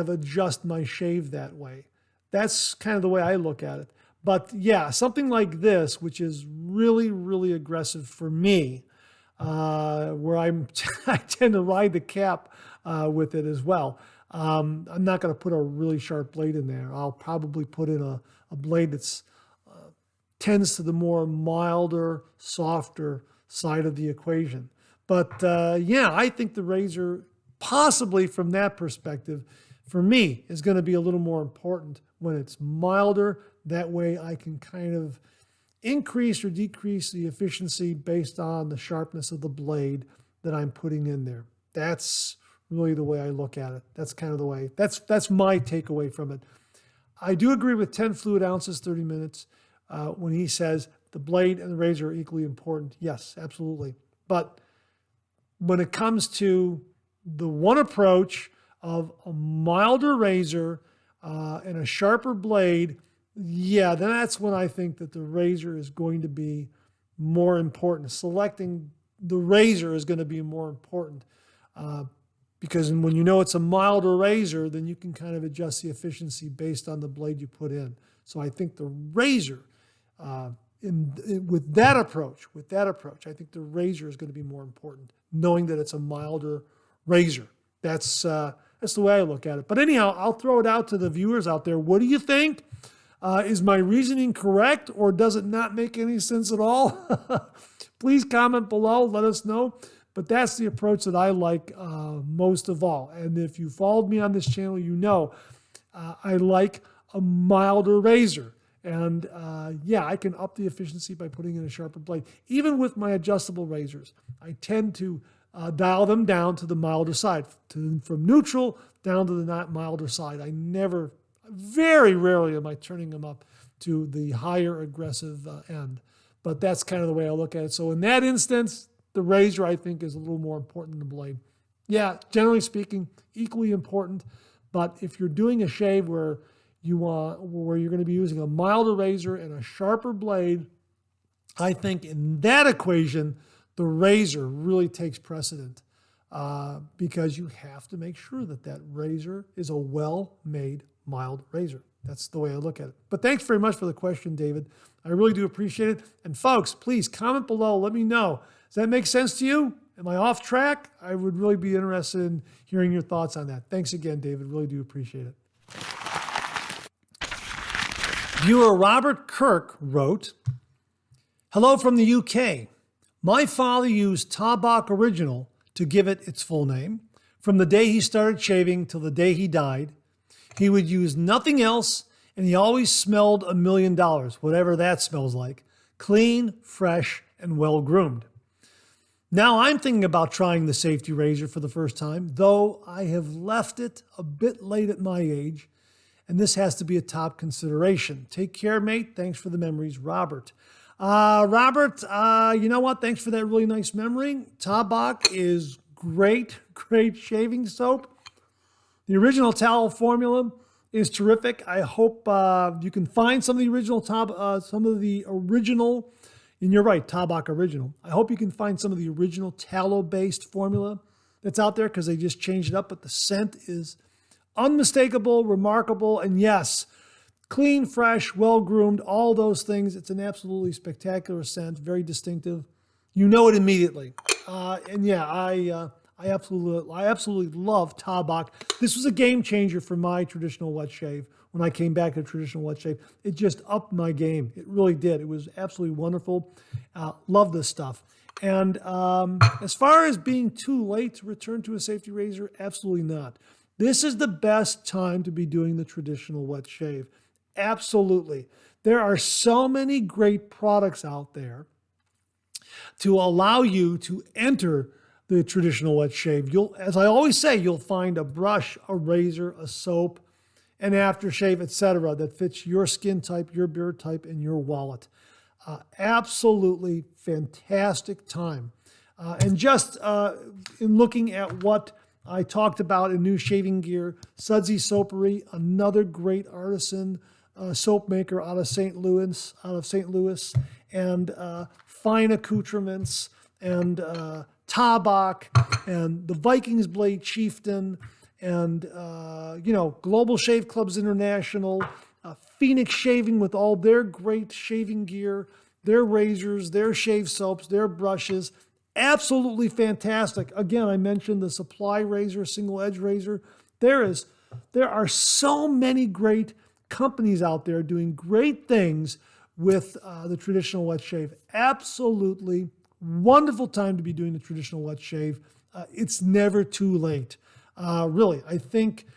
adjust my shave that way. That's kind of the way I look at it. But yeah, something like this, which is really, really aggressive for me, where I tend to ride the cap with it as well. I'm not going to put a really sharp blade in there. I'll probably put in a blade that's tends to the more milder, softer side of the equation. But yeah, I think the razor, possibly from that perspective, for me, is going to be a little more important when it's milder. That way I can kind of increase or decrease the efficiency based on the sharpness of the blade that I'm putting in there. That's really the way I look at it. That's kind of the way, that's my takeaway from it. I do agree with 10 fluid ounces, 30 minutes, when he says the blade and the razor are equally important. Yes, absolutely. But when it comes to the one approach of a milder razor and a sharper blade, yeah, then that's when I think that the razor is going to be more important. Selecting the razor is going to be more important because when you know it's a milder razor, then you can kind of adjust the efficiency based on the blade you put in. So I think the razor, with that approach, I think the razor is going to be more important, knowing that it's a milder razor. That's the way I look at it. But anyhow, I'll throw it out to the viewers out there. What do you think? Is my reasoning correct, or does it not make any sense at all? Please comment below. Let us know. But that's the approach that I like most of all. And if you followed me on this channel, you know I like a milder razor. And yeah, I can up the efficiency by putting in a sharper blade. Even with my adjustable razors, I tend to dial them down to the milder side, from neutral down to the not milder side. Very rarely am I turning them up to the higher aggressive end. But that's kind of the way I look at it. So in that instance, the razor, I think, is a little more important than the blade. Yeah, generally speaking, equally important. But if you're doing a shave where you're going to be using a milder razor and a sharper blade, I think in that equation, the razor really takes precedent because you have to make sure that that razor is a well-made mild razor. That's the way I look at it. But thanks very much for the question, David. I really do appreciate it. And folks, please comment below. Let me know. Does that make sense to you? Am I off track? I would really be interested in hearing your thoughts on that. Thanks again, David. Really do appreciate it. Viewer Robert Kirk wrote, "Hello from the UK. My father used Tabak Original to give it its full name. From the day he started shaving till the day he died, he would use nothing else, and he always smelled $1 million, whatever that smells like. Clean, fresh, and well-groomed. Now I'm thinking about trying the safety razor for the first time, though I have left it a bit late at my age, and this has to be a top consideration. Take care, mate. Thanks for the memories, Robert. Robert, you know what? Thanks for that really nice memory. Tabak is great shaving soap. The original towel formula is terrific. I hope you can find some of the original, and you're right, Tabak Original. I hope you can find some of the original tallow-based formula that's out there because they just changed it up, but the scent is unmistakable, remarkable, and yes, clean, fresh, well-groomed, all those things. It's an absolutely spectacular scent, very distinctive. You know it immediately. And yeah, I absolutely love Tabak. This was a game changer for my traditional wet shave. When I came back to traditional wet shave, it just upped my game. It really did. It was absolutely wonderful. Love this stuff. And as far as being too late to return to a safety razor, absolutely not. This is the best time to be doing the traditional wet shave. Absolutely. There are so many great products out there to allow you to enter the traditional wet shave. As I always say, you'll find a brush, a razor, a soap, an aftershave, etc., that fits your skin type, your beard type, and your wallet. Absolutely fantastic time. And just in looking at what I talked about in new shaving gear, Sudsy Soapery, another great artisan soap maker out of St. Louis, and fine accoutrements, and Tabak, and the Vikings Blade Chieftain, and Global Shave Clubs International, Phoenix Shaving with all their great shaving gear, their razors, their shave soaps, their brushes. Absolutely fantastic. Again, I mentioned the Supply razor, single edge razor. There are so many great companies out there doing great things with the traditional wet shave. Absolutely wonderful time to be doing the traditional wet shave. It's never too late. Really, I think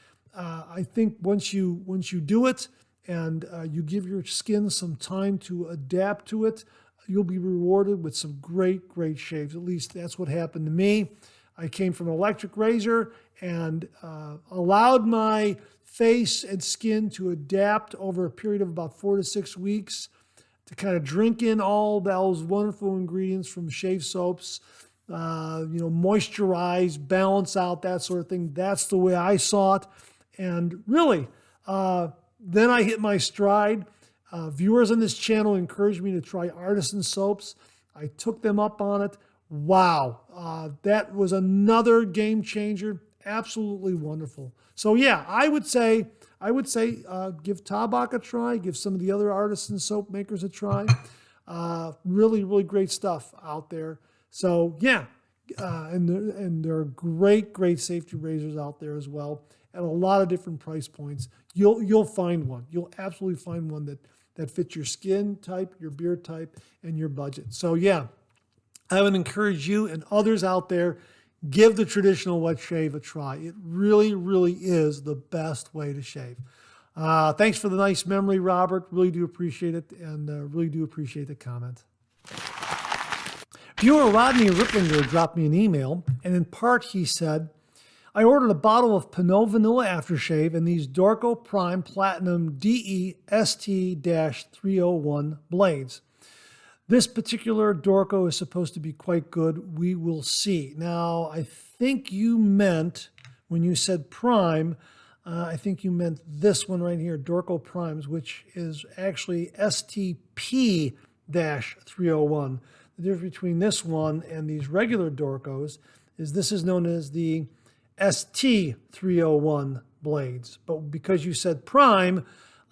once you do it and you give your skin some time to adapt to it, you'll be rewarded with some great shaves. At least that's what happened to me. I came from an electric razor and allowed my face and skin to adapt over a period of about 4 to 6 weeks to kind of drink in all those wonderful ingredients from shave soaps, moisturize, balance out, that sort of thing. That's the way I saw it. And really, then I hit my stride. Viewers on this channel encouraged me to try artisan soaps. I took them up on it. Wow, that was another game changer. Absolutely wonderful. So yeah, I would say give Tabak a try. Give some of the other artisan soap makers a try. Really great stuff out there. So yeah, and there are great safety razors out there as well at a lot of different price points. You'll find one. You'll absolutely find one that fits your skin type, your beard type, and your budget. So yeah, I would encourage you and others out there, give the traditional wet shave a try. It really is the best way to shave. Thanks for the nice memory, Robert. Really do appreciate it, and really do appreciate the comment. Viewer Rodney Ripplinger dropped me an email, and in part he said, I ordered a bottle of Pinot Vanilla Aftershave and these Dorco Prime Platinum DE-ST-301 blades. This particular Dorco is supposed to be quite good. We will see. Now, I think you meant, when you said Prime, I think you meant this one right here, Dorco Primes, which is actually STP-301. The difference between this one and these regular Dorcos is this is known as the ST-301 blades. But because you said Prime,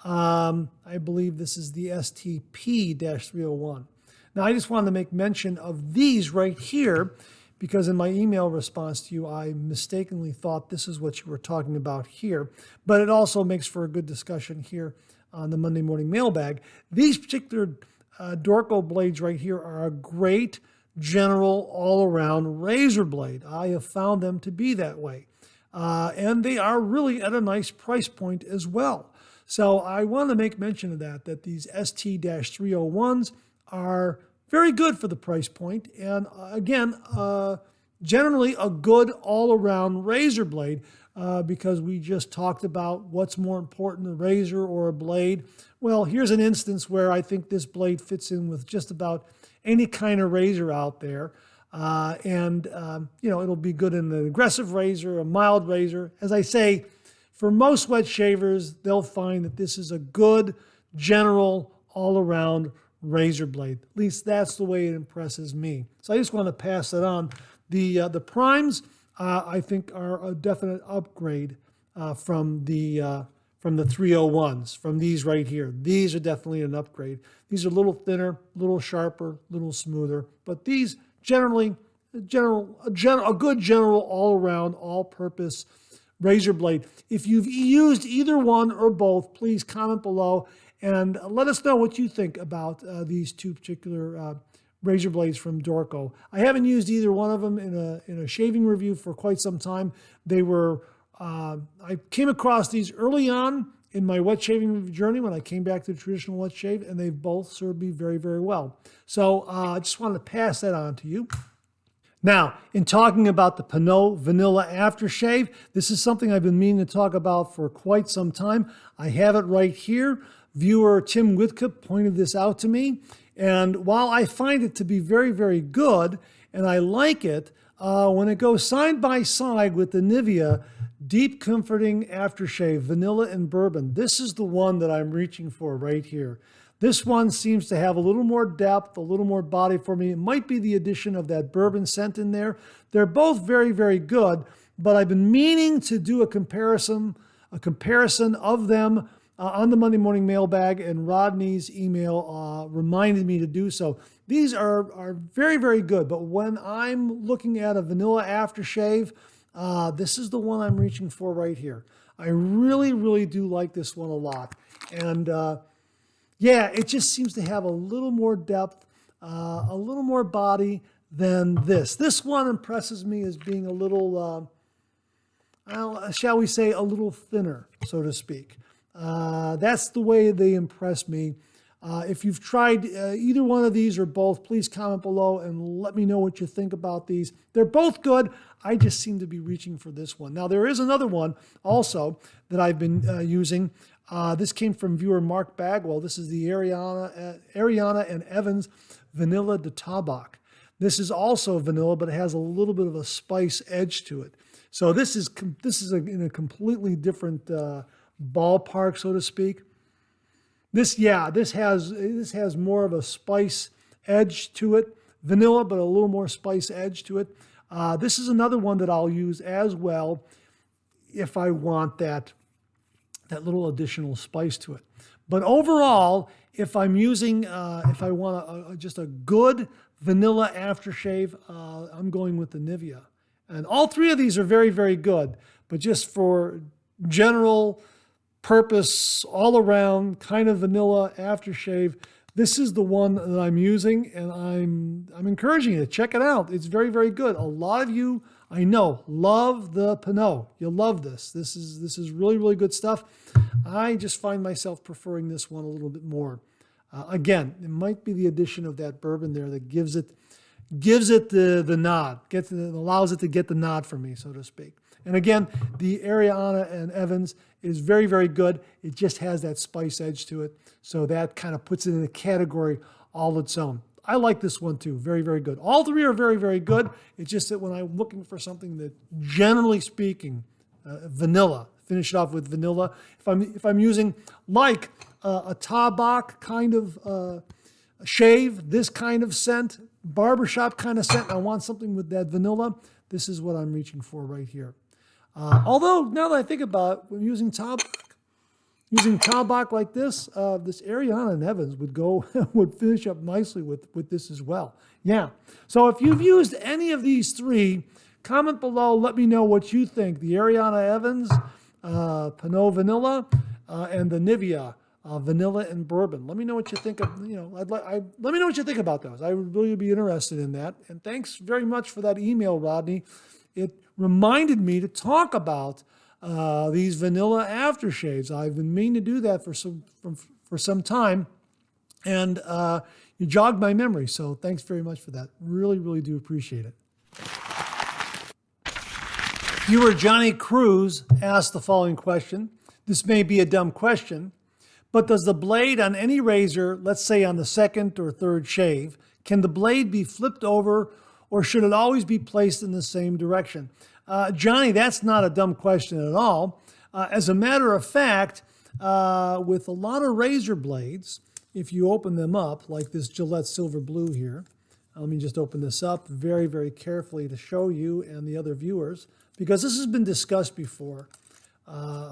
I believe this is the STP-301. Now, I just wanted to make mention of these right here because in my email response to you, I mistakenly thought this is what you were talking about here. But it also makes for a good discussion here on the Monday Morning Mailbag. These particular Dorco blades right here are a great general, all-around razor blade. I have found them to be that way. And they are really at a nice price point as well. So I want to make mention of that these ST-301s are very good for the price point. And again, generally a good all-around razor blade because we just talked about what's more important, a razor or a blade. Well, here's an instance where I think this blade fits in with just about any kind of razor out there. It'll be good in an aggressive razor, a mild razor. As I say, for most wet shavers, they'll find that this is a good, general, all-around razor blade. At least that's the way it impresses me. So I just want to pass that on. The primes, I think, are a definite upgrade from the 301s, from these right here. These are definitely an upgrade. These are a little thinner, a little sharper, a little smoother, but these generally, a good general all-around, all-purpose razor blade. If you've used either one or both, please comment below and let us know what you think about these two particular razor blades from Dorco. I haven't used either one of them in a shaving review for quite some time. They were I came across these early on in my wet shaving journey when I came back to the traditional wet shave, and they've both served me very, very well. So I just wanted to pass that on to you. Now, in talking about the Pinot Vanilla Aftershave, this is something I've been meaning to talk about for quite some time. I have it right here. Viewer Tim Whitcup pointed this out to me. And while I find it to be very, very good, and I like it, when it goes side by side with the Nivea Deep Comforting Aftershave Vanilla and Bourbon, this is the one that I'm reaching for right here. This one seems to have a little more depth, a little more body for me. It might be the addition of that bourbon scent in there. They're both very, very good, but I've been meaning to do a comparison of them on the Monday morning mailbag, and Rodney's email reminded me to do so. These are very, very good, but when I'm looking at a vanilla aftershave, this is the one I'm reaching for right here. I really, really do like this one a lot. And yeah, it just seems to have a little more depth, a little more body than this. This one impresses me as being a little, shall we say, a little thinner, so to speak. That's the way they impress me. If you've tried either one of these or both, please comment below and let me know what you think about these. They're both good. I just seem to be reaching for this one. Now, there is another one also that I've been using. This came from viewer Mark Bagwell. This is the Ariana and Evans Vanilla de Tabac. This is also vanilla, but it has a little bit of a spice edge to it. So this is in a completely different ballpark, so to speak. This has more of a spice edge to it. Vanilla, but a little more spice edge to it. This is another one that I'll use as well if I want that little additional spice to it. But overall, if I'm using, if I want just a good vanilla aftershave, I'm going with the Nivea. And all three of these are very, very good. But just for general purpose, all around kind of vanilla aftershave, this is the one that I'm using, and I'm encouraging you to check it out. It's very, very good. A lot of you, I know, love the Pinot. You'll love this. This is really, really good stuff. I just find myself preferring this one a little bit more. Again, it might be the addition of that bourbon there that gives it the nod, allows it to get the nod from me, so to speak. And again, the Ariana and Evans is very, very good. It just has that spice edge to it. So that kind of puts it in a category all its own. I like this one too. Very, very good. All three are very, very good. It's just that when I'm looking for something that, generally speaking, vanilla, finish it off with vanilla. If I'm using like a Tabac kind of shave, this kind of scent, barbershop kind of scent, and I want something with that vanilla, this is what I'm reaching for right here. Although, now that I think about it, when using Tabac like this, this Ariana and Evans would finish up nicely with this as well. Yeah. So if you've used any of these three, comment below. Let me know what you think. The Ariana Evans, Pinot Vanilla, and the Nivea vanilla and bourbon. Let me know what you think of, let me know what you think about those. I would really be interested in that. And thanks very much for that email, Rodney. It reminded me to talk about these vanilla aftershaves. I've been meaning to do that for some time, and you jogged my memory. So thanks very much for that. Really, really do appreciate it. Viewer Johnny Cruz asked the following question. This may be a dumb question, but does the blade on any razor, let's say on the second or third shave, can the blade be flipped over, or should it always be placed in the same direction? Johnny, that's not a dumb question at all. As a matter of fact, with a lot of razor blades, if you open them up, like this Gillette Silver Blue here, let me just open this up very, very carefully to show you and the other viewers, because this has been discussed before.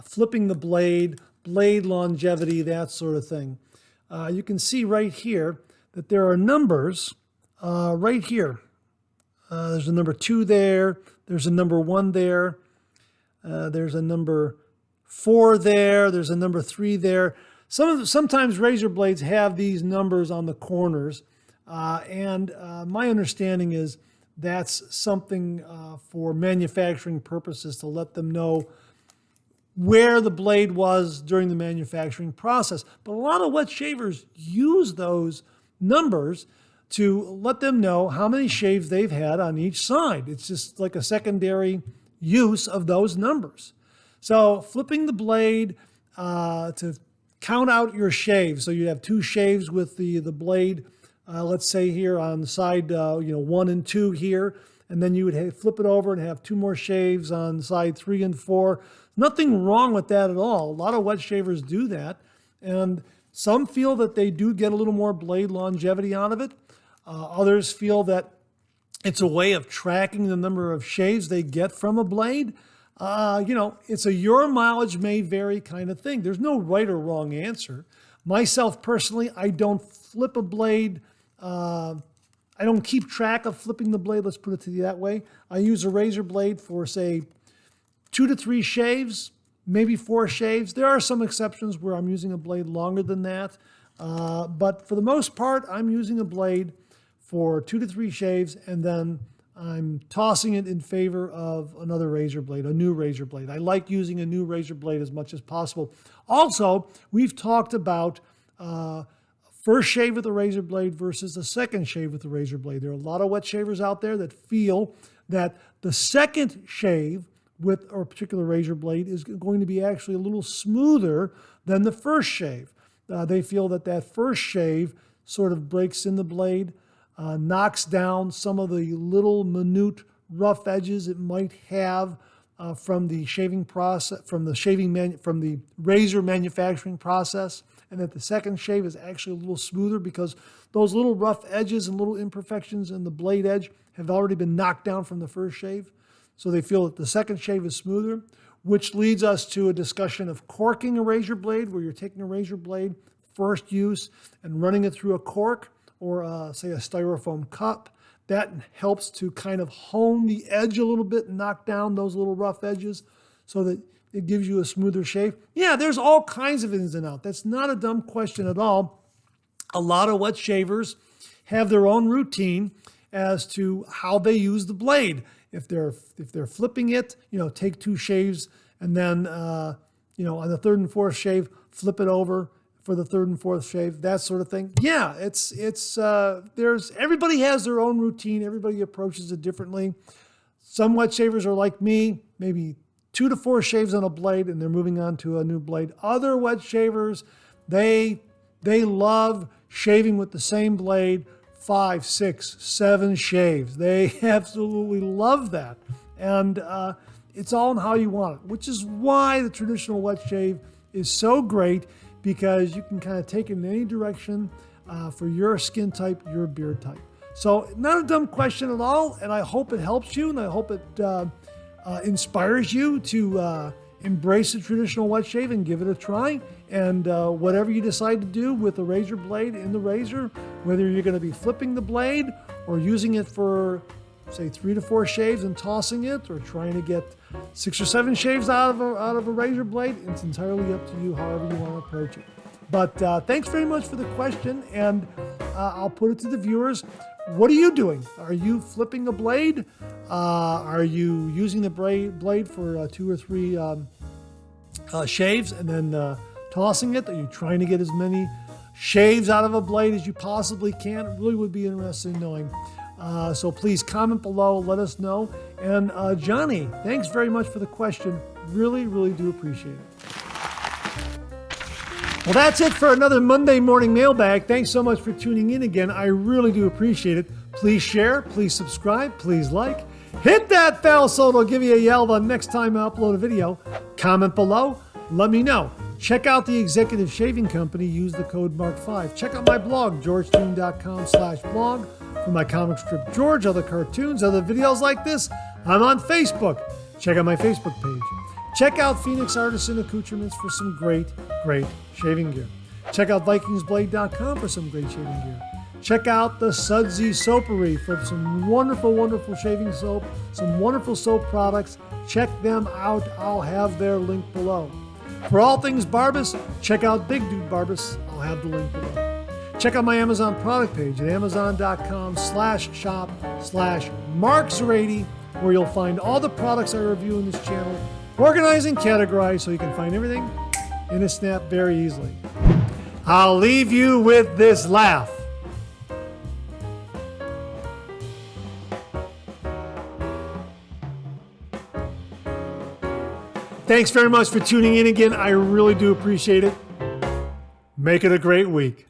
Flipping the blade longevity, that sort of thing. You can see right here that there are numbers right here. There's a number 2 there. There's a number 1 there. There's a number 4 there. There's a number 3 there. Sometimes razor blades have these numbers on the corners. And my understanding is that's something for manufacturing purposes, to let them know where the blade was during the manufacturing process. But a lot of wet shavers use those numbers to let them know how many shaves they've had on each side. It's just like a secondary use of those numbers. So flipping the blade to count out your shaves. So you have 2 shaves with the blade, let's say here on the side, 1 and 2 here, and then you would flip it over and have 2 more shaves on side 3 and 4. Nothing wrong with that at all. A lot of wet shavers do that, and some feel that they do get a little more blade longevity out of it. Others feel that it's a way of tracking the number of shaves they get from a blade. It's a your mileage may vary kind of thing. There's no right or wrong answer. Myself personally, I don't flip a blade. I don't keep track of flipping the blade. Let's put it to you that way. I use a razor blade for, say, 2 to 3 shaves, maybe 4 shaves. There are some exceptions where I'm using a blade longer than that. But for the most part, I'm using a blade for 2 to 3 shaves, and then I'm tossing it in favor of another razor blade, a new razor blade. I like using a new razor blade as much as possible. Also, we've talked about first shave with a razor blade versus the second shave with a razor blade. There are a lot of wet shavers out there that feel that the second shave with a particular razor blade is going to be actually a little smoother than the first shave. They feel that first shave sort of breaks in the blade, knocks down some of the little minute rough edges it might have from the shaving process, from the razor manufacturing process, and that the second shave is actually a little smoother because those little rough edges and little imperfections in the blade edge have already been knocked down from the first shave. So they feel that the second shave is smoother, which leads us to a discussion of corking a razor blade, where you're taking a razor blade, first use, and running it through a cork or, say, a styrofoam cup. That helps to kind of hone the edge a little bit and knock down those little rough edges so that it gives you a smoother shave. Yeah, there's all kinds of ins and outs. That's not a dumb question at all. A lot of wet shavers have their own routine as to how they use the blade. If they're flipping it, take 2 shaves, and then on the 3rd and 4th shave, flip it over for the 3rd and 4th shave, that sort of thing. Yeah, everybody has their own routine. Everybody approaches it differently. Some wet shavers are like me, maybe 2 to 4 shaves on a blade, and they're moving on to a new blade. Other wet shavers, they love shaving with the same blade 5, 6, 7 shaves. They absolutely love that. And it's all in how you want it, which is why the traditional wet shave is so great, because you can kind of take it in any direction for your skin type, your beard type. So not a dumb question at all, and I hope it helps you, and I hope it inspires you to embrace the traditional wet shave and give it a try. And whatever you decide to do with the razor blade in the razor, whether you're going to be flipping the blade or using it for, say, 3 to 4 shaves and tossing it, or trying to get 6 or 7 shaves out of a razor blade, it's entirely up to you however you want to approach it. But thanks very much for the question, and I'll put it to the viewers. What are you doing? Are you flipping a blade? Are you using the blade for 2 or 3 shaves and then tossing it? Are you trying to get as many shaves out of a blade as you possibly can? It really would be interesting knowing. So please comment below, let us know. And Johnny, thanks very much for the question. Really, really do appreciate it. Well, that's it for another Monday morning mailbag. Thanks so much for tuning in again. I really do appreciate it. Please share, please subscribe, please like. Hit that bell so it'll give you a yell the next time I upload a video. Comment below, let me know. Check out the Executive Shaving Company. Use the code MARK5. Check out my blog, georgetoon.com/blog. For my comic strip George, other cartoons, other videos like this, I'm on Facebook. Check out my Facebook page. Check out Phoenix Artisan Accoutrements for some great, great shaving gear. Check out VikingsBlade.com for some great shaving gear. Check out the Sudsy Soapery for some wonderful, wonderful shaving soap, some wonderful soap products. Check them out. I'll have their link below. For all things Barbas, check out Big Dude Barbas. I'll have the link below. Check out my Amazon product page at amazon.com/shop/marks80, where you'll find all the products I review in this channel, organized and categorized so you can find everything in a snap very easily. I'll leave you with this laugh. Thanks very much for tuning in again. I really do appreciate it. Make it a great week.